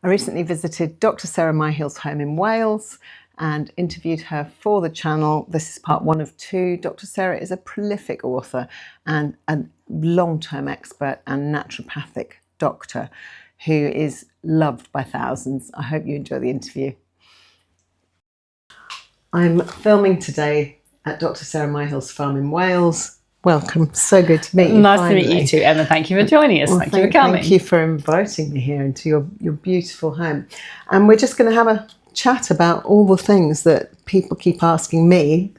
I recently visited Dr Sarah Myhill's home in Wales and interviewed her for the channel. This is part 1 of 2. Dr Sarah is a prolific author and a long-term expert and naturopathic doctor who is loved by thousands. I hope you enjoy the interview. I'm filming today at Dr Sarah Myhill's farm in Wales. Welcome. So good to meet you. Nice to meet you too, Emma. Thank you for joining us. Well, thank you for coming. Thank you for inviting me here into your beautiful home. And we're just going to have a chat about all the things that people keep asking me,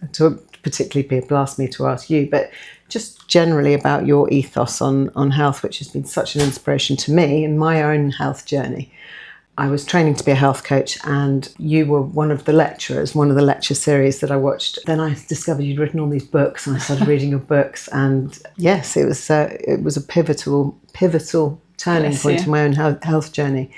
particularly people ask me to ask you, but just generally about your ethos on health, which has been such an inspiration to me in my own health journey. I was training to be a health coach and you were one of the lecturers, one of the lecture series that I watched. Then I discovered you'd written all these books and I started reading your books, and yes, it was a pivotal turning point in my own health journey.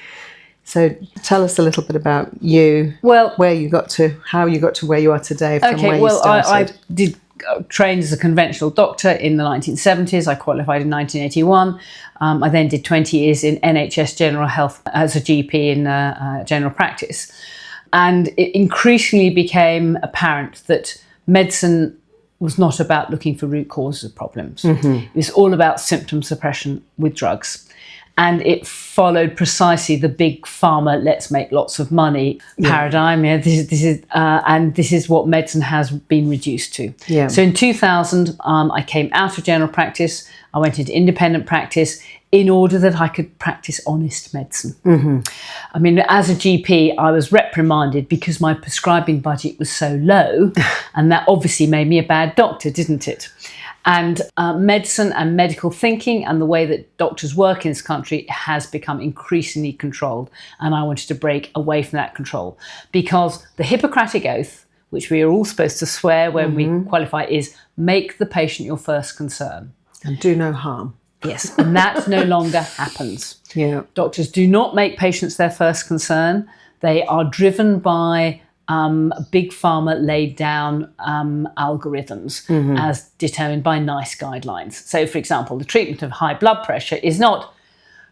So tell us a little bit about you, where you got to, how you got to where you are today from where you started. I did trained as a conventional doctor in the 1970s. I qualified in 1981. I then did 20 years in NHS General Health as a GP in general practice. And it increasingly became apparent that medicine was not about looking for root causes of problems. It was all about symptom suppression with drugs. And it followed precisely the big pharma, let's make lots of money paradigm. This is what medicine has been reduced to. Yeah. So in 2000, I came out of general practice. I went into independent practice in order that I could practice honest medicine. I mean, as a GP, I was reprimanded because my prescribing budget was so low, and that obviously made me a bad doctor, didn't it? And medicine and medical thinking and the way that doctors work in this country has become increasingly controlled. And I wanted to break away from that control, because the Hippocratic Oath, which we are all supposed to swear when we qualify, is make the patient your first concern. And do no harm. Yes, and that no longer happens. Yeah. Doctors do not make patients their first concern. They are driven by big pharma laid down algorithms as determined by NICE guidelines. So, for example, the treatment of high blood pressure is not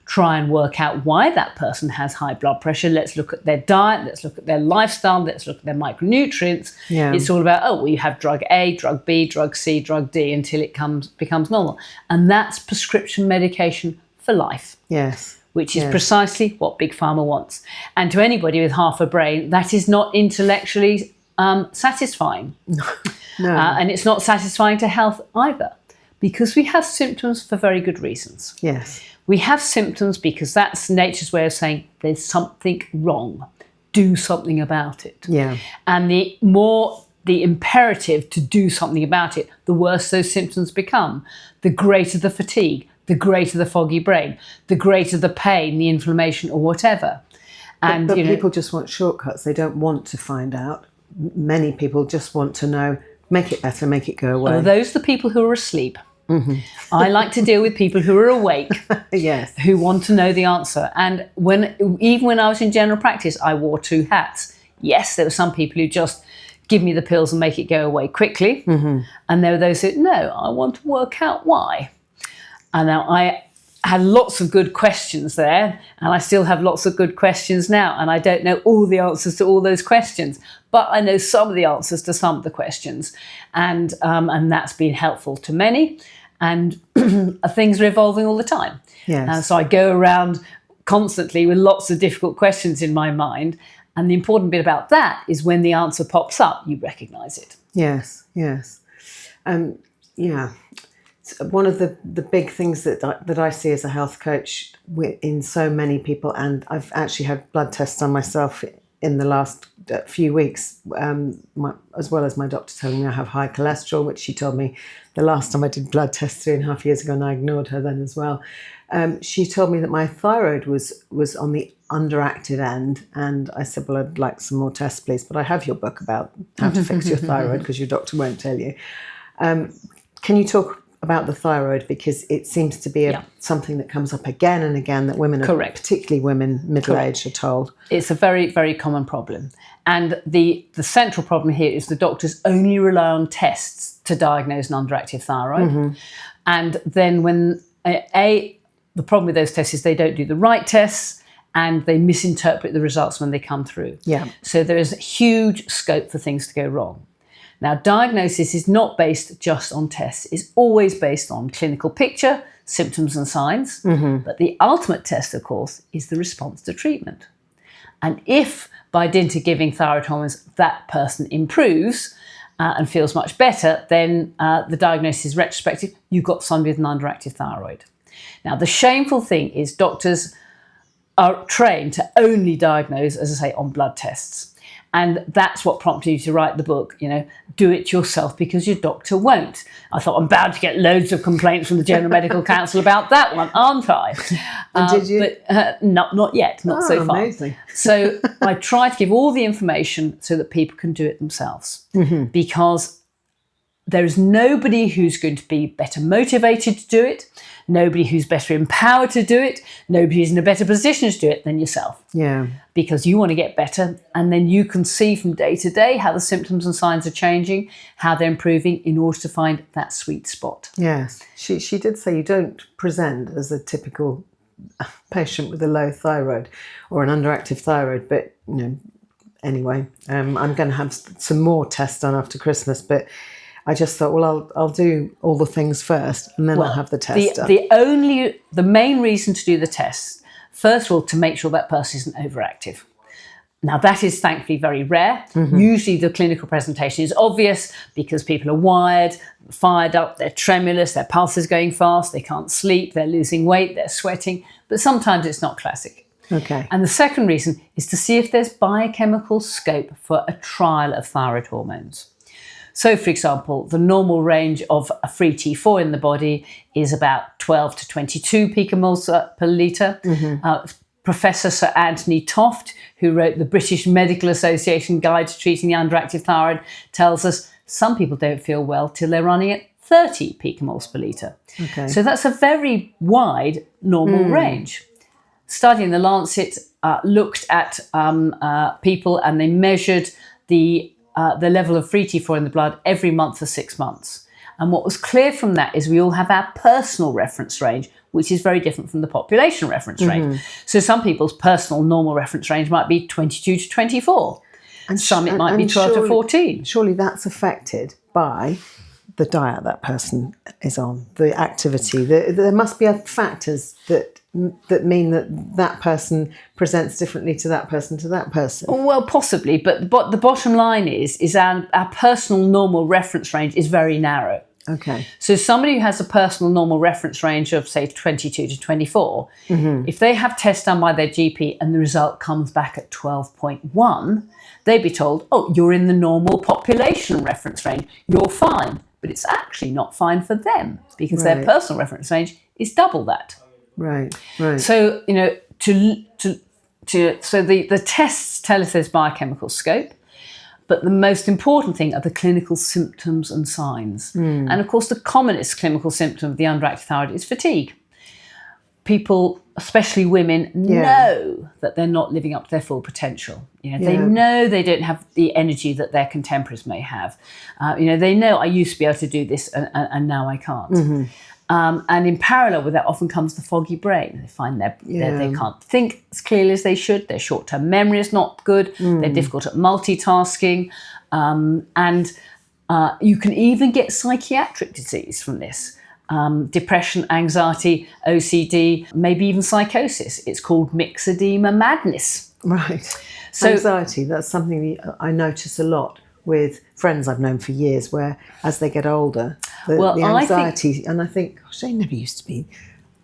try and work out why that person has high blood pressure. Let's look at their diet, let's look at their lifestyle, let's look at their micronutrients. Yeah. It's all about, you have drug A, drug B, drug C, drug D until it becomes normal. And that's prescription medication for life. Yes. Which is precisely what Big Pharma wants. And to anybody with half a brain, that is not intellectually satisfying. No. And it's not satisfying to health either, because we have symptoms for very good reasons. Yes. We have symptoms because that's nature's way of saying there's something wrong. Do something about it. Yeah. And the more the imperative to do something about it, the worse those symptoms become, the greater the fatigue, the greater the foggy brain, the greater the pain, the inflammation or whatever. And but people just want shortcuts. They don't want to find out. Many people just want to know, make it better, make it go away. Oh, those are the people who are asleep. I like to deal with people who are awake, yes, who want to know the answer. And even when I was in general practice, I wore 2 hats. Yes, there were some people who just give me the pills and make it go away quickly. And there were those who, no, I want to work out why. And now I had lots of good questions there, and I still have lots of good questions now. And I don't know all the answers to all those questions, but I know some of the answers to some of the questions. And that's been helpful to many. And things are evolving all the time. Yes. So I go around constantly with lots of difficult questions in my mind. And the important bit about that is when the answer pops up, you recognise it. Yes, yes. Yeah. One of the big things that I see as a health coach in so many people, and I've actually had blood tests on myself in the last few weeks, as well as my doctor telling me I have high cholesterol, which she told me the last time I did blood tests 3.5 years ago, and I ignored her then as well. She told me that my thyroid was on the underactive end, and I said, well, I'd like some more tests, please, but I have your book about how to fix your thyroid because your doctor won't tell you. Can you talk about the thyroid, because it seems to be something that comes up again and again, that women, particularly women middle-aged, are told. It's a very, very common problem. And the central problem here is the doctors only rely on tests to diagnose an underactive thyroid. And then when, the problem with those tests is they don't do the right tests, and they misinterpret the results when they come through. Yeah. So there is huge scope for things to go wrong. Now, diagnosis is not based just on tests. It's always based on clinical picture, symptoms and signs. But the ultimate test, of course, is the response to treatment. And if by dint of giving thyroid hormones, that person improves and feels much better, then the diagnosis is retrospective. You've got somebody with an underactive thyroid. Now, the shameful thing is doctors are trained to only diagnose, as I say, on blood tests. And that's what prompted you to write the book, do it yourself because your doctor won't. I thought, I'm bound to get loads of complaints from the General Medical Council about that one, aren't I? And did you? But not yet, not so far. Amazing. So I try to give all the information so that people can do it themselves. Because there is nobody who's going to be better motivated to do it, nobody who's better empowered to do it, nobody who's in a better position to do it than yourself. Yeah. Because you want to get better, and then you can see from day to day how the symptoms and signs are changing, how they're improving in order to find that sweet spot. Yes. She did say you don't present as a typical patient with a low thyroid or an underactive thyroid, but anyway, I'm going to have some more tests done after Christmas, but I just thought, well, I'll do all the things first and then I'll have the test done. The main reason to do the tests, first of all, to make sure that person isn't overactive. Now, that is thankfully very rare. Usually the clinical presentation is obvious because people are wired, fired up, they're tremulous, their pulse is going fast, they can't sleep, they're losing weight, they're sweating, but sometimes it's not classic. Okay. And the second reason is to see if there's biochemical scope for a trial of thyroid hormones. So, for example, the normal range of a free T4 in the body is about 12 to 22 picomoles per litre. Professor Sir Anthony Toft, who wrote the British Medical Association Guide to Treating the Underactive Thyroid, tells us some people don't feel well till they're running at 30 picomoles per litre. Okay. So that's a very wide normal range. Study in the Lancet looked at people, and they measured the level of free T4 in the blood every month for 6 months. And what was clear from that is we all have our personal reference range, which is very different from the population reference range. So some people's personal normal reference range might be 22 to 24. And some it might be 12 to 14. Surely that's affected by the diet that person is on, the activity. There must be other factors that mean that person presents differently to that person. Well, possibly, but the bottom line is our personal normal reference range is very narrow. Okay. So somebody who has a personal normal reference range of, say, 22 to 24, if they have tests done by their GP and the result comes back at 12.1, they'd be told, oh, you're in the normal population reference range, you're fine. But it's actually not fine for them because their personal reference range is double that. Right. So, so the tests tell us there's biochemical scope, but the most important thing are the clinical symptoms and signs. And of course, the commonest clinical symptom of the underactive thyroid is fatigue. People, especially women, know that they're not living up to their full potential. They know they don't have the energy that their contemporaries may have. They know I used to be able to do this and now I can't. And in parallel with that often comes the foggy brain. They find they can't think as clearly as they should. Their short-term memory is not good. They're difficult at multitasking. And you can even get psychiatric disease from this. Depression, anxiety, OCD, maybe even psychosis. It's called myxedema madness. Right. So anxiety, that's something I notice a lot with friends I've known for years, where as they get older, the anxiety, and I think, gosh, they never used to be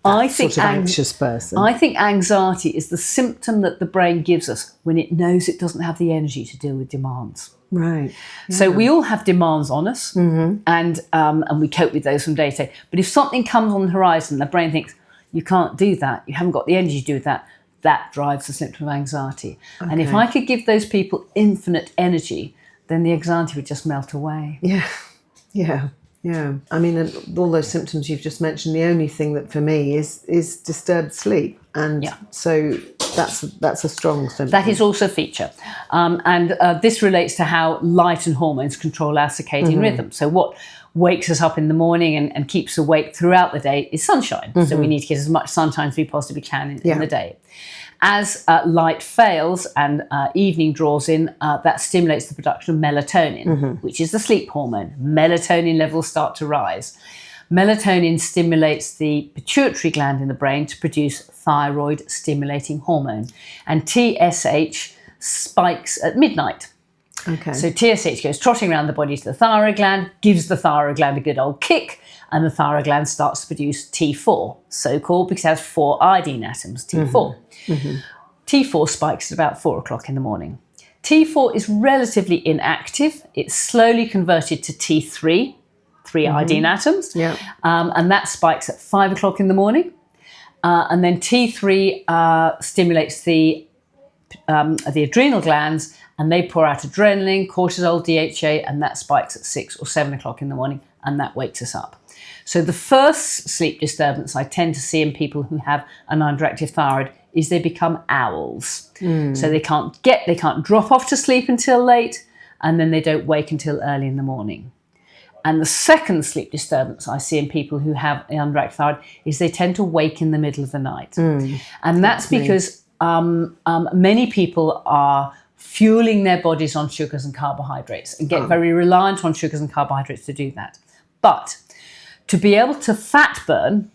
that sort of anxious person. I think anxiety is the symptom that the brain gives us when it knows it doesn't have the energy to deal with demands. Right. Yeah. So we all have demands on us, and we cope with those from day to day. But if something comes on the horizon, the brain thinks, you can't do that, you haven't got the energy to do that, that drives the symptom of anxiety. Okay. And if I could give those people infinite energy, then the anxiety would just melt away. Yeah. I mean, all those symptoms you've just mentioned, the only thing that for me is disturbed sleep. And Yeah. so that's a strong symptom. That is also a feature. And this relates to how light and hormones control our circadian rhythm. So what wakes us up in the morning and keeps awake throughout the day is sunshine. So we need to get as much sunshine as we possibly can in the day. As light fails and evening draws in, that stimulates the production of melatonin, which is the sleep hormone. Melatonin levels start to rise. Melatonin stimulates the pituitary gland in the brain to produce thyroid stimulating hormone. And TSH spikes at midnight. Okay. So TSH goes trotting around the body to the thyroid gland, gives the thyroid gland a good old kick, and the thyroid gland starts to produce T4, so called because it has 4 iodine atoms, T4. T4 spikes at about 4 o'clock in the morning. T4 is relatively inactive. It's slowly converted to T3, 3 iodine atoms, and that spikes at 5 o'clock in the morning. And then T3 stimulates the adrenal glands, and they pour out adrenaline, cortisol, DHA, and that spikes at 6 or 7 o'clock in the morning, and that wakes us up. So the first sleep disturbance I tend to see in people who have an underactive thyroid is they become owls. So they can't drop off to sleep until late, and then they don't wake until early in the morning. And the second sleep disturbance I see in people who have an underactive thyroid is they tend to wake in the middle of the night. And that's because many people are fueling their bodies on sugars and carbohydrates and get very reliant on sugars and carbohydrates to do that. But to be able to fat burn,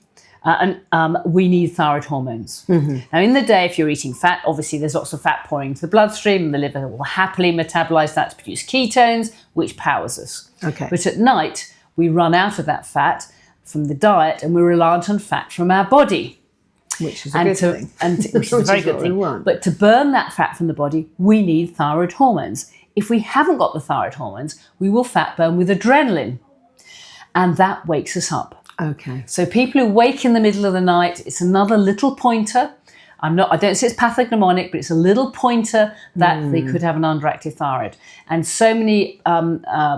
we need thyroid hormones. Now, in the day, if you're eating fat, obviously there's lots of fat pouring into the bloodstream, and the liver will happily metabolize that to produce ketones, which powers us. Okay. But at night, we run out of that fat from the diet, and we're reliant on fat from our body. Which is a good thing. Which is a very good thing. But to burn that fat from the body, we need thyroid hormones. If we haven't got the thyroid hormones, we will fat burn with adrenaline, and that wakes us up. Okay. So people who wake in the middle of the night, it's another little pointer. I don't say it's pathognomonic, but it's a little pointer that they could have an underactive thyroid. And so many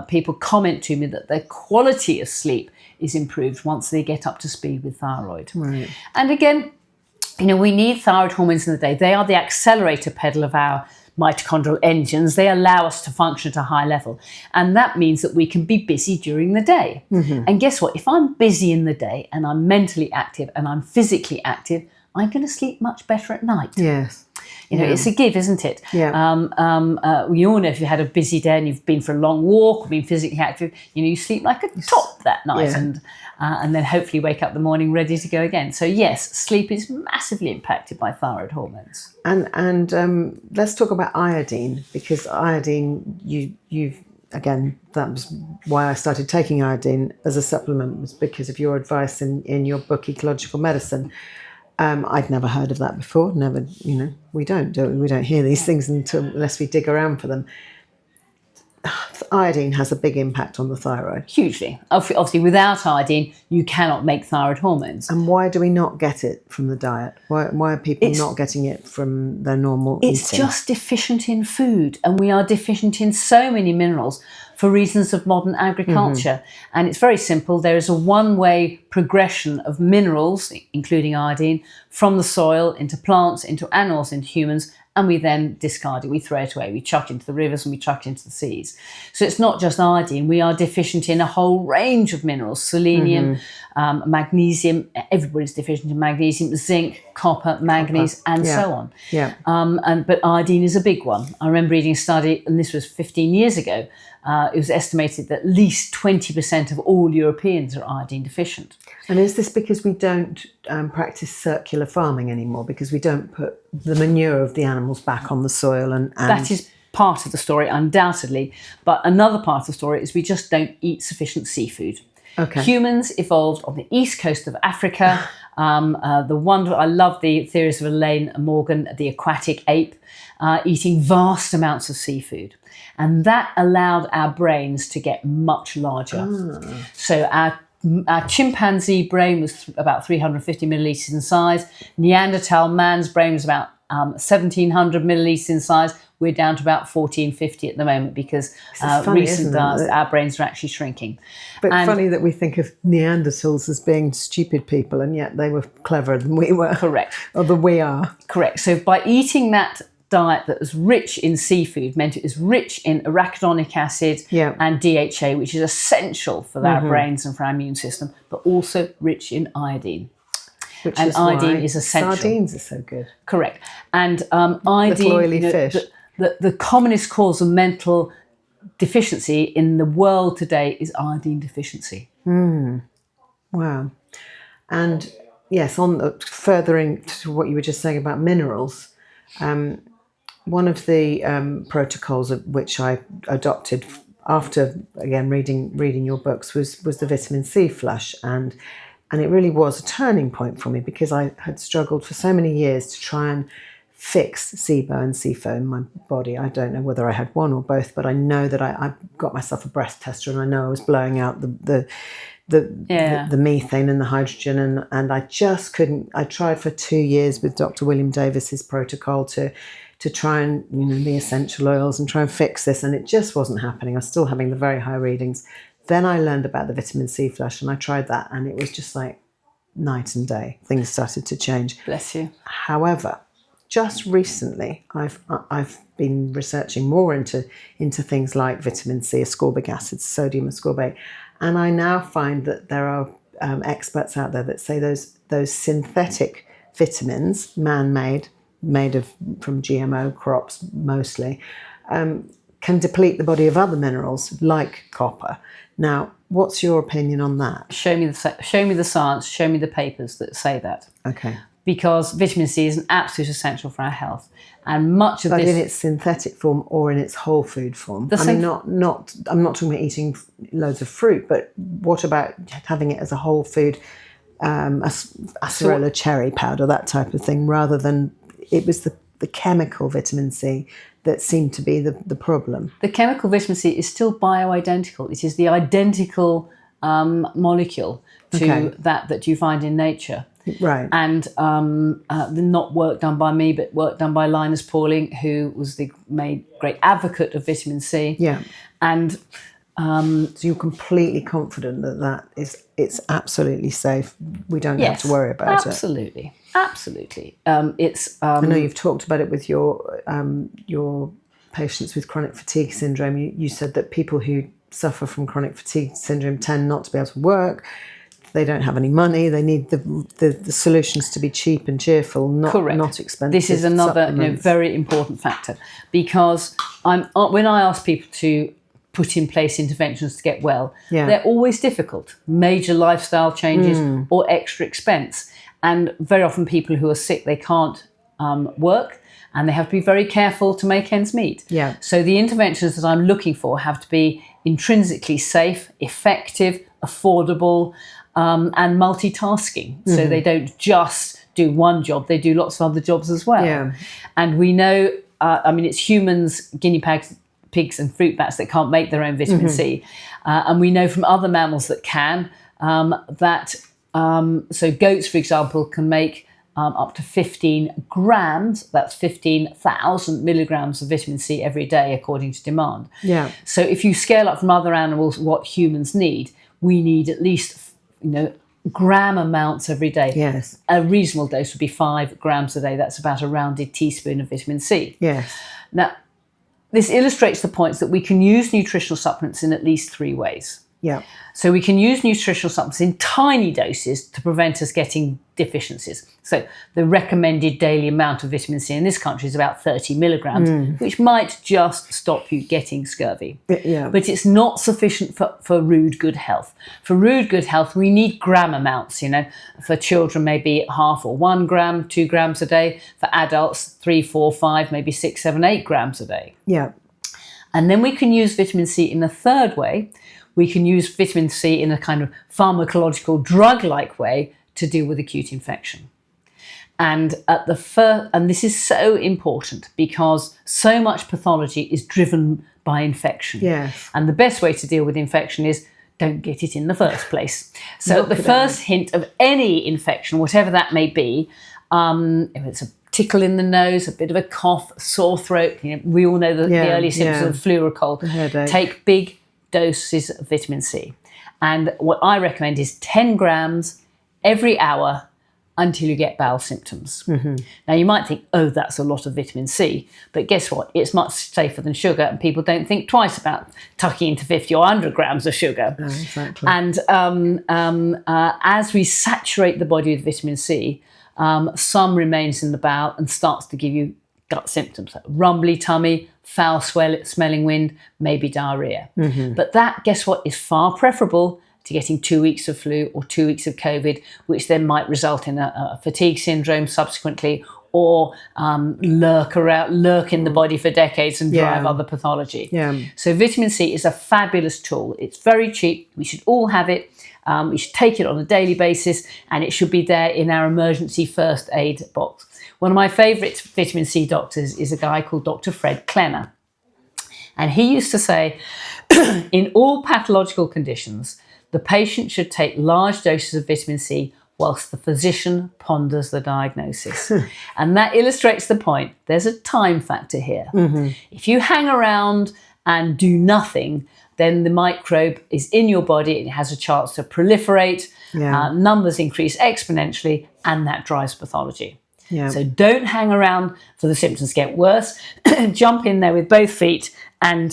people comment to me that their quality of sleep is improved once they get up to speed with thyroid. Right. And again, we need thyroid hormones in the day. They are the accelerator pedal of our mitochondrial engines. They allow us to function at a high level. And that means that we can be busy during the day. And guess what? If I'm busy in the day and I'm mentally active and I'm physically active, I'm going to sleep much better at night. Yes. It's a give, isn't it? Yeah. We all know if you had a busy day and you've been for a long walk or been physically active, you sleep like a top that night, and then hopefully wake up the morning ready to go again. So yes, sleep is massively impacted by thyroid hormones. And let's talk about iodine, because iodine, you've again, that was why I started taking iodine as a supplement, was because of your advice in your book, Ecological Medicine. I'd never heard of that before. Never, we don't hear these things unless we dig around for them. Iodine has a big impact on the thyroid. Hugely. Obviously, without iodine, you cannot make thyroid hormones. And why do we not get it from the diet? Why are people not getting it from their normal eating? It's just deficient in food, and we are deficient in so many minerals for reasons of modern agriculture. And it's very simple. There is a one-way progression of minerals, including iodine, from the soil into plants, into animals, into humans, and we then discard it, we throw it away, we chuck it into the rivers and we chuck it into the seas. So it's not just iodine, we are deficient in a whole range of minerals, selenium, magnesium, everybody's deficient in magnesium, zinc, copper, manganese, and so on. Yeah. But iodine is a big one. I remember reading a study, and this was 15 years ago, it was estimated that at least 20% of all Europeans are iodine deficient. And is this because we don't practice circular farming anymore, because we don't put the manure of the animals back on the soil? And That is part of the story, undoubtedly. But another part of the story is we just don't eat sufficient seafood. Okay. Humans evolved on the east coast of Africa. I love the theories of Elaine Morgan, the aquatic ape, eating vast amounts of seafood. And that allowed our brains to get much larger. So our chimpanzee brain was about 350 millilitres in size. Neanderthal man's brain was about 1,700 millilitres in size. we're down to about 1450 at the moment because funny, recent diets, our brains are actually shrinking. But funny that we think of Neanderthals as being stupid people, and yet they were cleverer than we were. Correct. Or than we are. Correct. So by eating that diet that was rich in seafood meant it was rich in arachidonic acid and DHA, which is essential for our brains and for our immune system, but also rich in iodine. And iodine is essential. Sardines are so good. Correct. And iodine, oily fish. The commonest cause of mental deficiency in the world today is iodine deficiency. Wow. And yes, furthering to what you were just saying about minerals, one of the protocols of which I adopted after, again, reading your books was the vitamin C flush. And it really was a turning point for me because I had struggled for so many years to try and fix SIBO and SIFO in my body. I don't know whether I had one or both, but I know that I got myself a breath tester and I know I was blowing out the methane and the hydrogen, and I just couldn't. I tried for 2 years with Dr. William Davis's protocol to try and, the essential oils and try and fix this, and it just wasn't happening. I was still having the very high readings. Then I learned about the vitamin C flush and I tried that, and it was just like night and day. Things started to change. Bless you. However, just recently I've been researching more into things like vitamin C, ascorbic acid, sodium ascorbate, and I now find that there are experts out there that say those synthetic vitamins, man-made, from GMO crops mostly, can deplete the body of other minerals like copper. Now, what's your opinion on that? Show me the science. Show me the papers that say that. Okay. Because vitamin C is an absolute essential for our health, and much of but this in its synthetic form or in its whole food form. I'm not talking about eating loads of fruit, but what about having it as a whole food, acerola cherry powder, that type of thing, rather than it was the chemical vitamin C that seemed to be the problem. The chemical vitamin C is still bioidentical. It is the identical molecule to that you find in nature. Right. And not work done by me, but work done by Linus Pauling, who was the great advocate of vitamin C. Yeah. And so you're completely confident that it's absolutely safe. We don't have to worry about it. Absolutely. It's. I know you've talked about it with your patients with chronic fatigue syndrome. You said that people who suffer from chronic fatigue syndrome tend not to be able to work. They don't have any money. They need the solutions to be cheap and cheerful, not expensive. This is another very important factor, because when I ask people to put in place interventions to get well, they're always difficult. Major lifestyle changes or extra expense. And very often people who are sick, they can't work, and they have to be very careful to make ends meet. Yeah. So the interventions that I'm looking for have to be intrinsically safe, effective, affordable, and multitasking. So they don't just do one job, they do lots of other jobs as well. Yeah. And we know, it's humans, guinea pigs and fruit bats that can't make their own vitamin C. And we know from other mammals that can, so goats, for example, can make up to 15 grams, that's 15,000 milligrams of vitamin C every day, according to demand. Yeah. So if you scale up from other animals what humans need, we need at least, gram amounts every day. Yes. A reasonable dose would be 5 grams a day. That's about a rounded teaspoon of vitamin C. Yes. Now, this illustrates the points that we can use nutritional supplements in at least 3 ways. Yeah. So we can use nutritional supplements in tiny doses to prevent us getting deficiencies. So the recommended daily amount of vitamin C in this country is about 30 milligrams, which might just stop you getting scurvy. Yeah. But it's not sufficient for rude good health. For rude good health, we need gram amounts. For children, maybe 0.5 or 1 gram, 2 grams a day. For adults, 3, 4, 5, maybe 6, 7, 8 grams a day. Yeah. And then we can use vitamin C in a third way. We can use vitamin C in a kind of pharmacological drug-like way to deal with acute infection. And and this is so important because so much pathology is driven by infection. Yes. And the best way to deal with infection is don't get it in the first place. So the first hint of any infection, whatever that may be, if it's a tickle in the nose, a bit of a cough, sore throat. We all know the early symptoms of flu or cold. Take big doses of vitamin C. And what I recommend is 10 grams every hour until you get bowel symptoms. Now you might think, oh, that's a lot of vitamin C, but guess what? It's much safer than sugar, and people don't think twice about tucking into 50 or 100 grams of sugar. Exactly. And as we saturate the body with vitamin C, some remains in the bowel and starts to give you gut symptoms, like rumbly tummy, foul smelling wind, maybe diarrhea. But that, guess what, is far preferable to getting 2 weeks of flu or 2 weeks of COVID, which then might result in a fatigue syndrome subsequently, or lurk in the body for decades and drive other pathology. So vitamin C is a fabulous tool. It's very cheap. We should all have it. We should take it on a daily basis, and it should be there in our emergency first aid box. One of my favourite vitamin C doctors is a guy called Dr Fred Klenner. And he used to say, in all pathological conditions, the patient should take large doses of vitamin C whilst the physician ponders the diagnosis. And that illustrates the point. There's a time factor here. If you hang around and do nothing, then the microbe is in your body and it has a chance to proliferate, numbers increase exponentially, and that drives pathology. So don't hang around for the symptoms to get worse. Jump in there with both feet and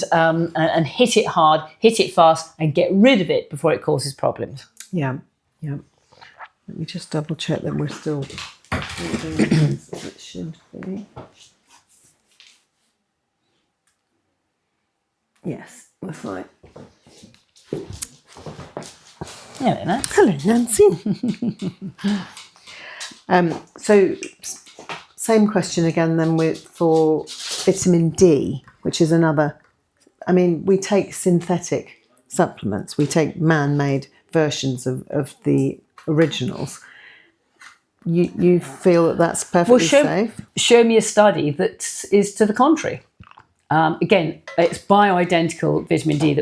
hit it hard, hit it fast, and get rid of it before it causes problems. Let me just double check that we're still doing this as it should be. Yes, we're fine. Hello, Nancy. Hello, Nancy. So, same question again then for vitamin D, which is another. I mean, we take synthetic supplements. We take man-made versions of the originals. You feel that that's perfectly safe? Show me a study that is to the contrary. Again, it's bioidentical vitamin D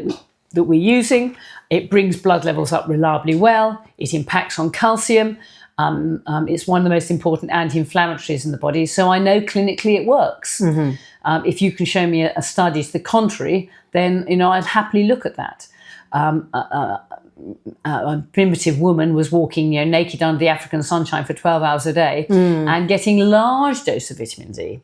that we're using. It brings blood levels up reliably well. It impacts on calcium. It's one of the most important anti-inflammatories in the body. So I know clinically it works. If you can show me a study to the contrary, then I'd happily look at that. A primitive woman was walking naked under the African sunshine for 12 hours a day and getting large dose of vitamin D.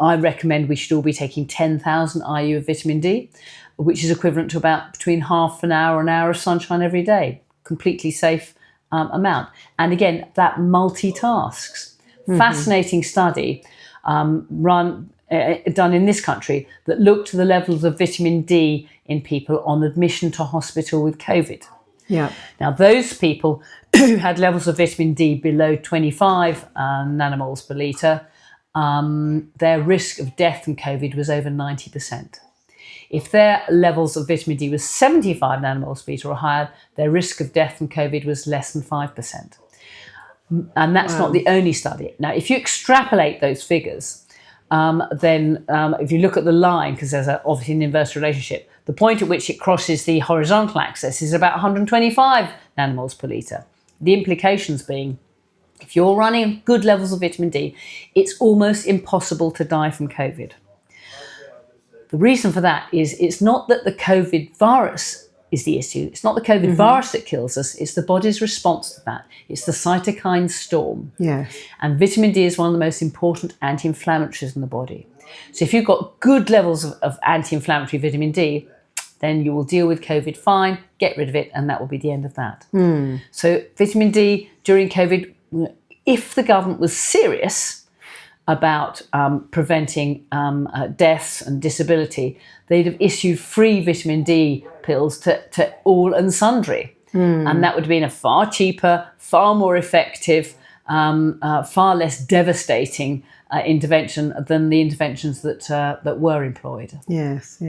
I recommend we should all be taking 10,000 IU of vitamin D, which is equivalent to about between half an hour of sunshine every day. Completely safe amount. And again, that multitasks. Fascinating study done in this country that looked at the levels of vitamin D in people on admission to hospital with COVID. Now, those people who had levels of vitamin D below 25 nanomoles per litre, their risk of death from COVID was over 90%. If their levels of vitamin D was 75 nanomoles per litre or higher, their risk of death from COVID was less than 5%. And that's not the only study. Now, if you extrapolate those figures, then if you look at the line, because there's obviously an inverse relationship, the point at which it crosses the horizontal axis is about 125 nanomoles per litre. The implications being, if you're running good levels of vitamin D, it's almost impossible to die from COVID. The reason for that is it's not that the COVID virus is the issue. It's not the COVID virus that kills us. It's the body's response to that. It's the cytokine storm. And vitamin D is one of the most important anti-inflammatories in the body. So if you've got good levels of anti-inflammatory vitamin D, then you will deal with COVID fine, get rid of it, and that will be the end of that. So vitamin D during COVID, if the government was serious about preventing deaths and disability, they'd have issued free vitamin D pills to all and sundry. And that would have been a far cheaper, far more effective, far less devastating intervention than the interventions that were employed. Yes.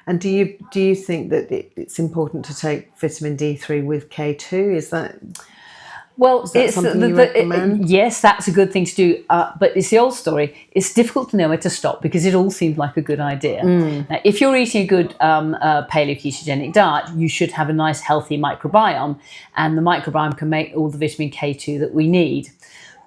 And do you think that it's important to take vitamin D3 with K2? Is that... Well, it's something you recommend? Yes, that's a good thing to do. But it's the old story. It's difficult to know where to stop because it all seemed like a good idea. Now, if you're eating a good paleo ketogenic diet, you should have a nice healthy microbiome, and the microbiome can make all the vitamin K2 that we need.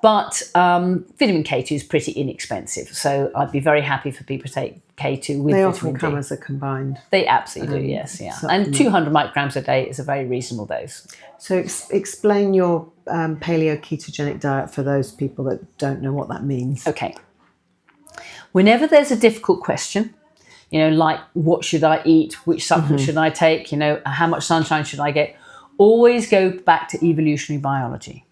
But vitamin K2 is pretty inexpensive, so I'd be very happy for people to take K2 with They vitamin often D. come as a combined. They absolutely do, yes, yeah. And 200 micrograms a day is a very reasonable dose. So explain your paleo ketogenic diet for those people that don't know what that means. Okay. Whenever there's a difficult question, like what should I eat, which supplement should I take, how much sunshine should I get, always go back to evolutionary biology.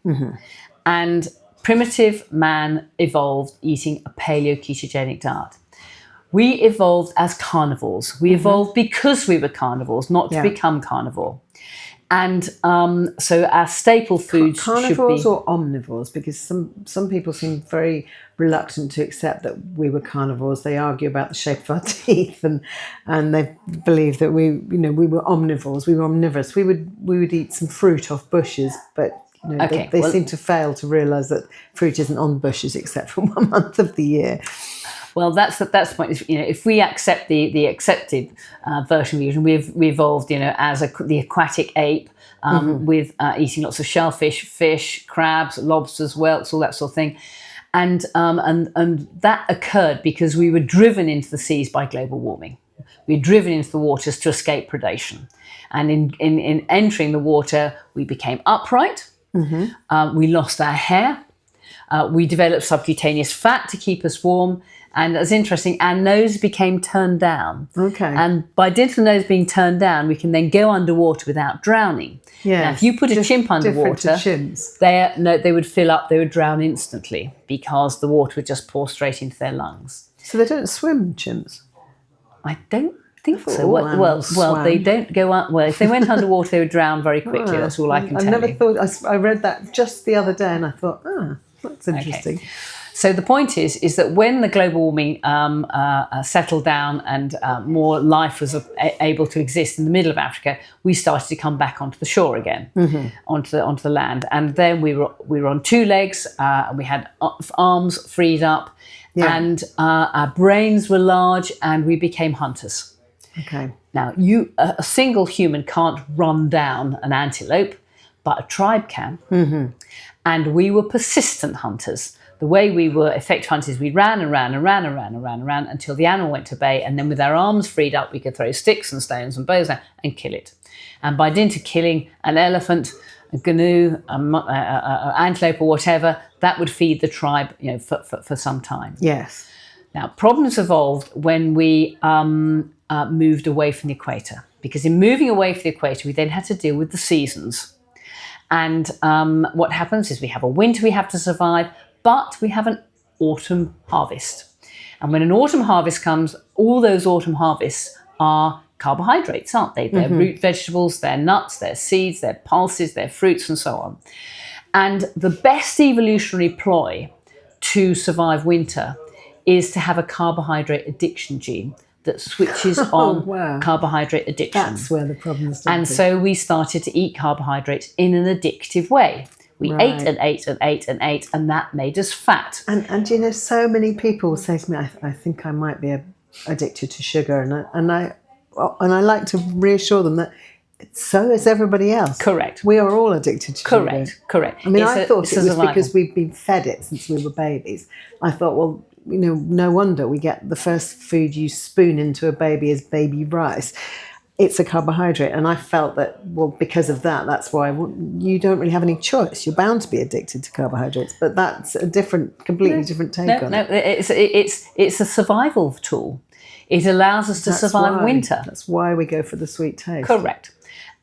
And primitive man evolved eating a paleo ketogenic diet. We evolved as carnivores. We evolved because we were carnivores, not to become carnivore. And so our staple foods carnivores should be... or omnivores, because some people seem very reluctant to accept that we were carnivores. They argue about the shape of our teeth, and they believe that we were omnivores. We were omnivorous. We would eat some fruit off bushes, but they seem to fail to realise that fruit isn't on bushes except for 1 month of the year. Well, that's the point. If we accept the accepted version of evolution, we evolved, as the aquatic ape with eating lots of shellfish, fish, crabs, lobsters, whelks, all that sort of thing, and that occurred because we were driven into the seas by global warming. We were driven into the waters to escape predation, and in entering the water, we became upright. We lost our hair. We developed subcutaneous fat to keep us warm. And that's interesting, our nose became turned down. Okay. And by dint of the nose being turned down, we can then go underwater without drowning. Yeah. Now, if you put a chimp underwater, they would fill up, they would drown instantly because the water would just pour straight into their lungs. So they don't swim, chimps? I don't think so. Well, they don't go out. Well, if they went underwater, they would drown very quickly. That's all I can tell you. I never thought, I read that just the other day and I thought, that's interesting. Okay. So the point is that when the global warming settled down and more life was able to exist in the middle of Africa, we started to come back onto the shore again, onto the land. And then we were on two legs, and we had arms freed up, and our brains were large, and we became hunters. Okay. Now, a single human can't run down an antelope, but a tribe can. And we were persistent hunters. The way we were effective hunters, we ran and ran and ran and ran and ran and ran until the animal went to bay, and then with our arms freed up, we could throw sticks and stones and bows and kill it. And by dint of killing an elephant, a gnu, an antelope or whatever, that would feed the tribe, for some time. Yes. Now, problems evolved when we moved away from the equator, because in moving away from the equator, we then had to deal with the seasons. And what happens is we have a winter we have to survive, but we have an autumn harvest. And when an autumn harvest comes, all those autumn harvests are carbohydrates, aren't they? They're root vegetables, they're nuts, they're seeds, they're pulses, they're fruits, and so on. And the best evolutionary ploy to survive winter is to have a carbohydrate addiction gene that switches on carbohydrate addiction. That's where the problem started. And so we started to eat carbohydrates in an addictive way. We ate and ate and ate and ate, and that made us fat. And so many people say to me, I think I might be addicted to sugar, and I like to reassure them that so is everybody else. Correct. We are all addicted to sugar. Correct. I mean, I thought it was because we've been fed it since we were babies. I thought, well, no wonder we get the first food you spoon into a baby is baby rice. It's a carbohydrate. And I felt that, well, because of that, that's why you don't really have any choice. You're bound to be addicted to carbohydrates. But that's a completely different take on it. No, it's a survival tool. It allows us to survive winter. That's why we go for the sweet taste. Correct.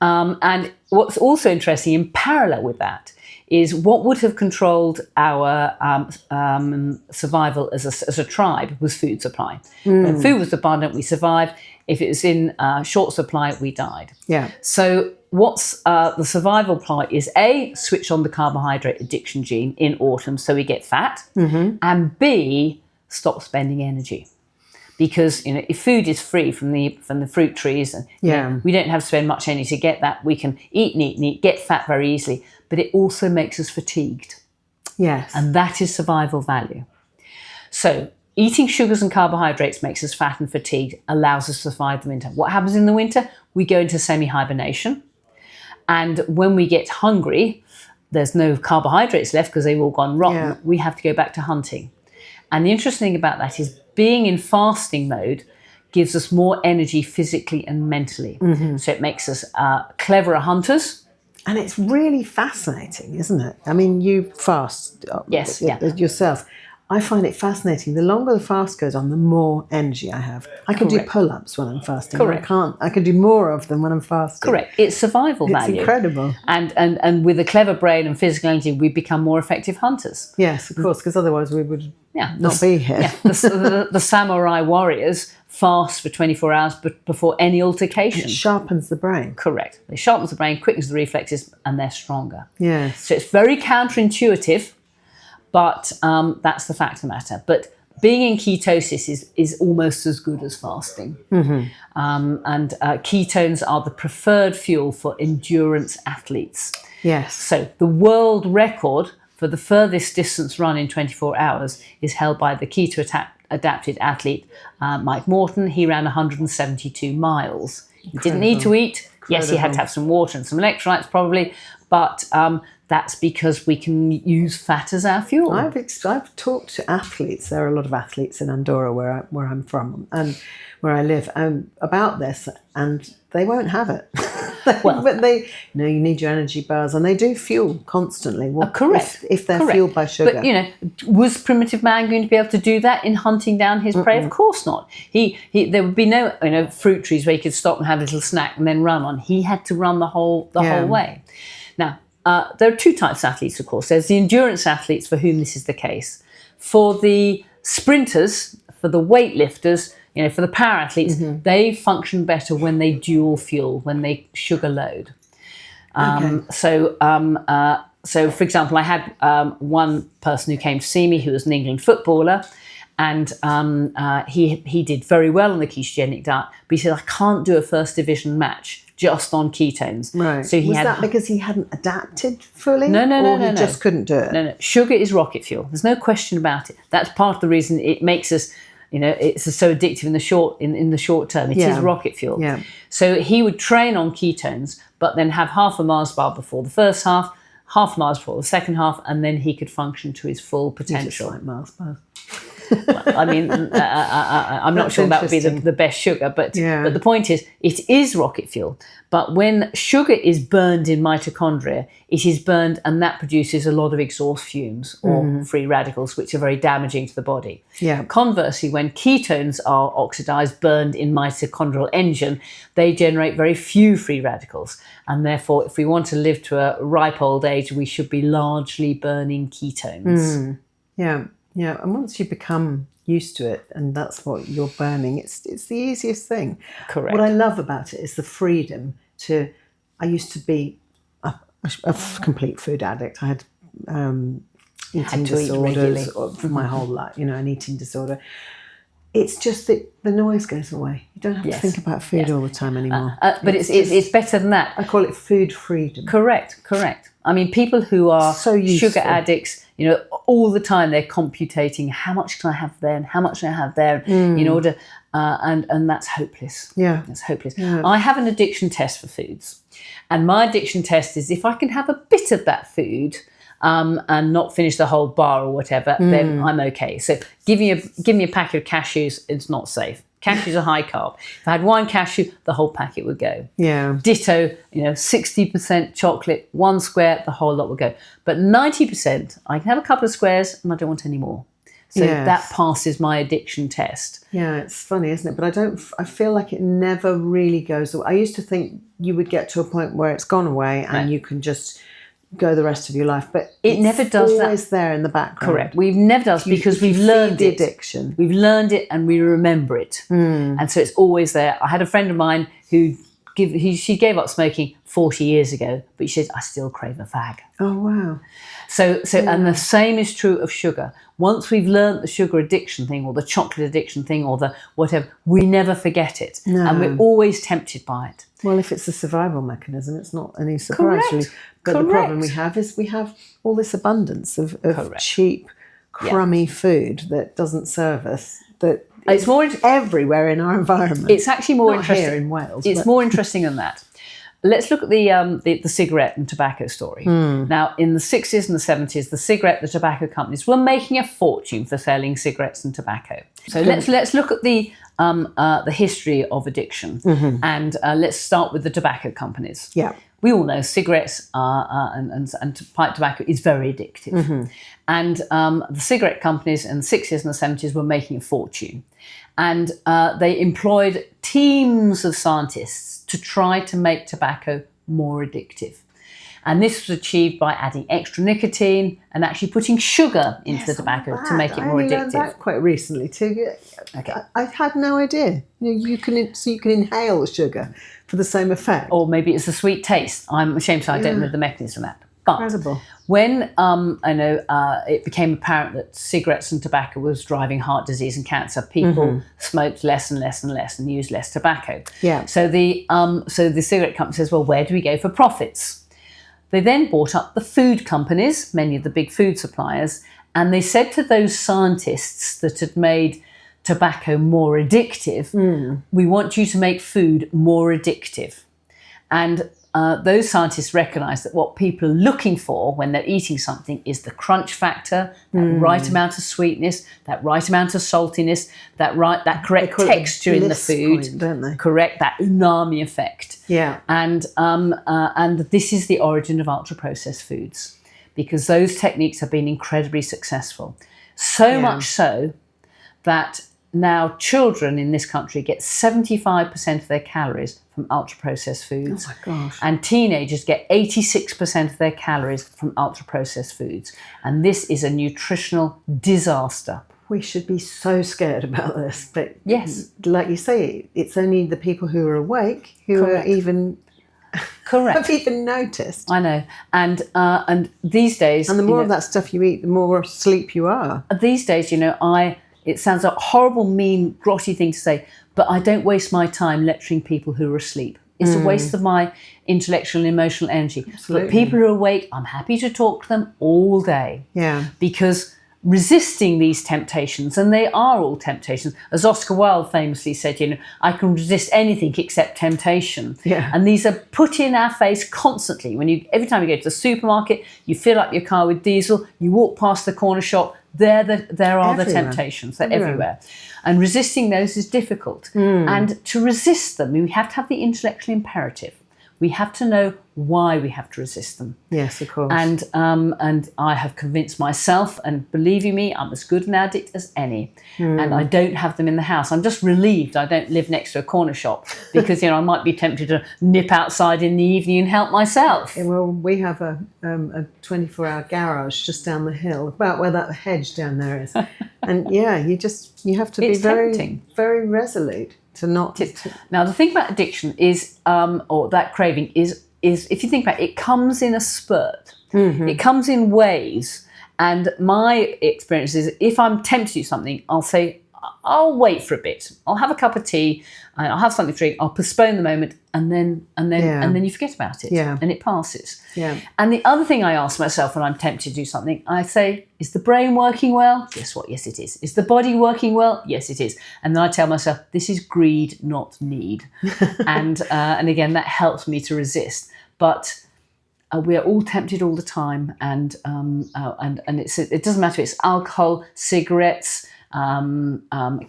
And what's also interesting in parallel with that is what would have controlled our survival as a tribe was food supply. When food was abundant, we survived. If it was in short supply, we died. Yeah. So what's the survival ploy is A, switch on the carbohydrate addiction gene in autumn so we get fat, and B, stop spending energy. Because if food is free from the fruit trees, and we don't have to spend much energy to get that. We can eat and eat and eat, get fat very easily, but it also makes us fatigued. Yes. And that is survival value. So eating sugars and carbohydrates makes us fat and fatigued, allows us to survive the winter. What happens in the winter? We go into semi-hibernation. And when we get hungry, there's no carbohydrates left because they've all gone rotten, Yeah. we have to go back to hunting. And the interesting thing about that is being in fasting mode gives us more energy physically and mentally. So it makes us cleverer hunters. And it's really fascinating, isn't it? I mean, you fast Yes, yourself. I find it fascinating. The longer the fast goes on, the more energy I have. I can do Correct. pull-ups when I'm fasting. Correct. I can do more of them when I'm fasting. Correct. It's survival It's value. incredible. And with a clever brain and physical energy, we become more effective hunters. Yes, of course, because otherwise we would Yeah, not be here. Yeah, the samurai warriors fast for 24 hours before any altercation. It sharpens the brain. Correct. It sharpens the brain, quickens the reflexes, and they're stronger. Yes. So it's very counterintuitive, but that's the fact of the matter. But being in ketosis is almost as good as fasting. And ketones are the preferred fuel for endurance athletes. Yes. So the world record for the furthest distance run in 24 hours is held by the keto-adapted athlete Mike Morton. He ran 172 miles. He didn't need to eat. Yes, he had to have some water and some electrolytes probably, but that's because we can use fat as our fuel. I've talked to athletes. There are a lot of athletes in Andorra where I'm from and where I live about this, and they won't have it. Well, but you need your energy bars, and they do fuel constantly. Correct. If they're Correct. fueled by sugar. But was primitive man going to be able to do that in hunting down his prey? Of course not. There would be no fruit trees where he could stop and have a little snack and then run on. He had to run the whole way. Now there are two types of athletes, of course. There's the endurance athletes for whom this is the case. For the sprinters, for the weightlifters, for the power athletes, they function better when they dual fuel, when they sugar load. So, for example, I had one person who came to see me who was an England footballer, and he did very well on the ketogenic diet, but he said, I can't do a first division match just on ketones. Right. So was that because he hadn't adapted fully? No. He just couldn't do it? No. Sugar is rocket fuel. There's no question about it. That's part of the reason it makes us, it's so addictive in the short term. It is rocket fuel. Yeah. So he would train on ketones, but then have half a Mars bar before the first half a Mars before the second half, and then he could function to his full potential. You just like Mars bars. Well, I mean, I'm not sure that would be the best sugar, but the point is, it is rocket fuel. But when sugar is burned in mitochondria, it is burned, and that produces a lot of exhaust fumes or free radicals, which are very damaging to the body. Yeah. Conversely, when ketones are oxidized, burned in mitochondrial engine, they generate very few free radicals. And therefore, if we want to live to a ripe old age, we should be largely burning ketones. Yeah. Yeah, and once you become used to it and that's what you're burning, it's the easiest thing. Correct. What I love about it is the freedom I used to be a complete food addict. I had eating disorders for my whole life, an eating disorder. It's just that the noise goes away. You don't have to think about food all the time anymore. But it's better than that. I call it food freedom. Correct. I mean, people who are so sugar addicts, all the time they're computating how much can I have there and how much can I have there in order, and that's hopeless. Yeah, that's hopeless. Yeah. I have an addiction test for foods, and my addiction test is if I can have a bit of that food. And not finish the whole bar or whatever, then I'm okay. So give me a packet of cashews, it's not safe. Cashews are high carb. If I had one cashew, the whole packet would go. Yeah. Ditto, 60% chocolate, one square, the whole lot would go. But 90%, I can have a couple of squares and I don't want any more. So that passes my addiction test. Yeah, it's funny, isn't it? But I feel like it never really goes away. I used to think you would get to a point where it's gone away and you can just go the rest of your life, but it never does that. Always there in the background. Correct. We've never done because we've learned the addiction. We've learned it and we remember it, and so it's always there. I had a friend of mine who she gave up smoking 40 years ago, but she said I still crave a fag. Oh wow. So and the same is true of sugar. Once we've learned the sugar addiction thing or the chocolate addiction thing or the whatever, we never forget it, and we're always tempted by it. Well, if it's a survival mechanism, it's not any surprise really. But the problem we have is we have all this abundance of cheap, crummy food that doesn't serve us. That it's everywhere in our environment. It's actually more interesting here in Wales. It's more interesting than that. let's look at the cigarette and tobacco story. Now, in the 60s and the 70s, the tobacco companies were making a fortune for selling cigarettes and tobacco. So let's look at the history of addiction, and let's start with the tobacco companies. Yeah. We all know cigarettes and pipe tobacco is very addictive. And the cigarette companies in the 60s and the 70s were making a fortune. And they employed teams of scientists to try to make tobacco more addictive. And this was achieved by adding extra nicotine and actually putting sugar into the tobacco to make it more addictive. I learned that quite recently too. Okay. I had no idea. You can inhale sugar for the same effect. Or maybe it's a sweet taste. I'm ashamed to say I don't know the mechanism of that. But incredible. When it became apparent that cigarettes and tobacco was driving heart disease and cancer, people smoked less and less and less and used less tobacco. Yeah. So the cigarette company says, well, where do we go for profits? They then bought up the food companies, many of the big food suppliers, and they said to those scientists that had made tobacco more addictive, we want you to make food more addictive. And those scientists recognise that what people are looking for when they're eating something is the crunch factor, that right amount of sweetness, that right amount of saltiness, that correct texture in the food, point, don't they? Correct, that umami effect. Yeah. And this is the origin of ultra-processed foods, because those techniques have been incredibly successful. So much so that now children in this country get 75% of their calories from ultra-processed foods. Oh my gosh. And teenagers get 86% of their calories from ultra-processed foods. And this is a nutritional disaster. We should be so scared about this. But yes, like you say, it's only the people who are awake who are even... Correct. Have even noticed. I know. And these days... And the more of that stuff you eat, the more asleep you are. These days, it sounds a horrible, mean, grotty thing to say, but I don't waste my time lecturing people who are asleep. It's a waste of my intellectual and emotional energy. Absolutely. But people who are awake, I'm happy to talk to them all day. Yeah. Because resisting these temptations, and they are all temptations, as Oscar Wilde famously said, I can resist anything except temptation. Yeah. And these are put in our face constantly. Every time you go to the supermarket, you fill up your car with diesel, you walk past the corner shop, there are the temptations. They're everywhere. And resisting those is difficult. And to resist them, we have to have the intellectual imperative. We have to know why we have to resist them. Yes, of course. And I have convinced myself, and believe you me, I'm as good an addict as any. And I don't have them in the house. I'm just relieved I don't live next to a corner shop, because I might be tempted to nip outside in the evening and help myself. Well, we have a 24-hour garage just down the hill, about where that hedge down there is. And yeah, you have to be very, very resolute to not. Now, the thing about addiction is, or that craving is if you think about it, it comes in a spurt. It comes in waves. And my experience is, if I'm tempted to do something, I'll say, I'll wait for a bit. I'll have a cup of tea. I'll have something to drink. I'll postpone the moment, and then you forget about it. Yeah. And it passes. Yeah. And the other thing I ask myself when I'm tempted to do something, I say, is the brain working well? Guess what? Yes, it is. Is the body working well? Yes, it is. And then I tell myself, this is greed, not need. And again, that helps me to resist. But we're all tempted all the time, and it doesn't matter if it's alcohol, cigarettes,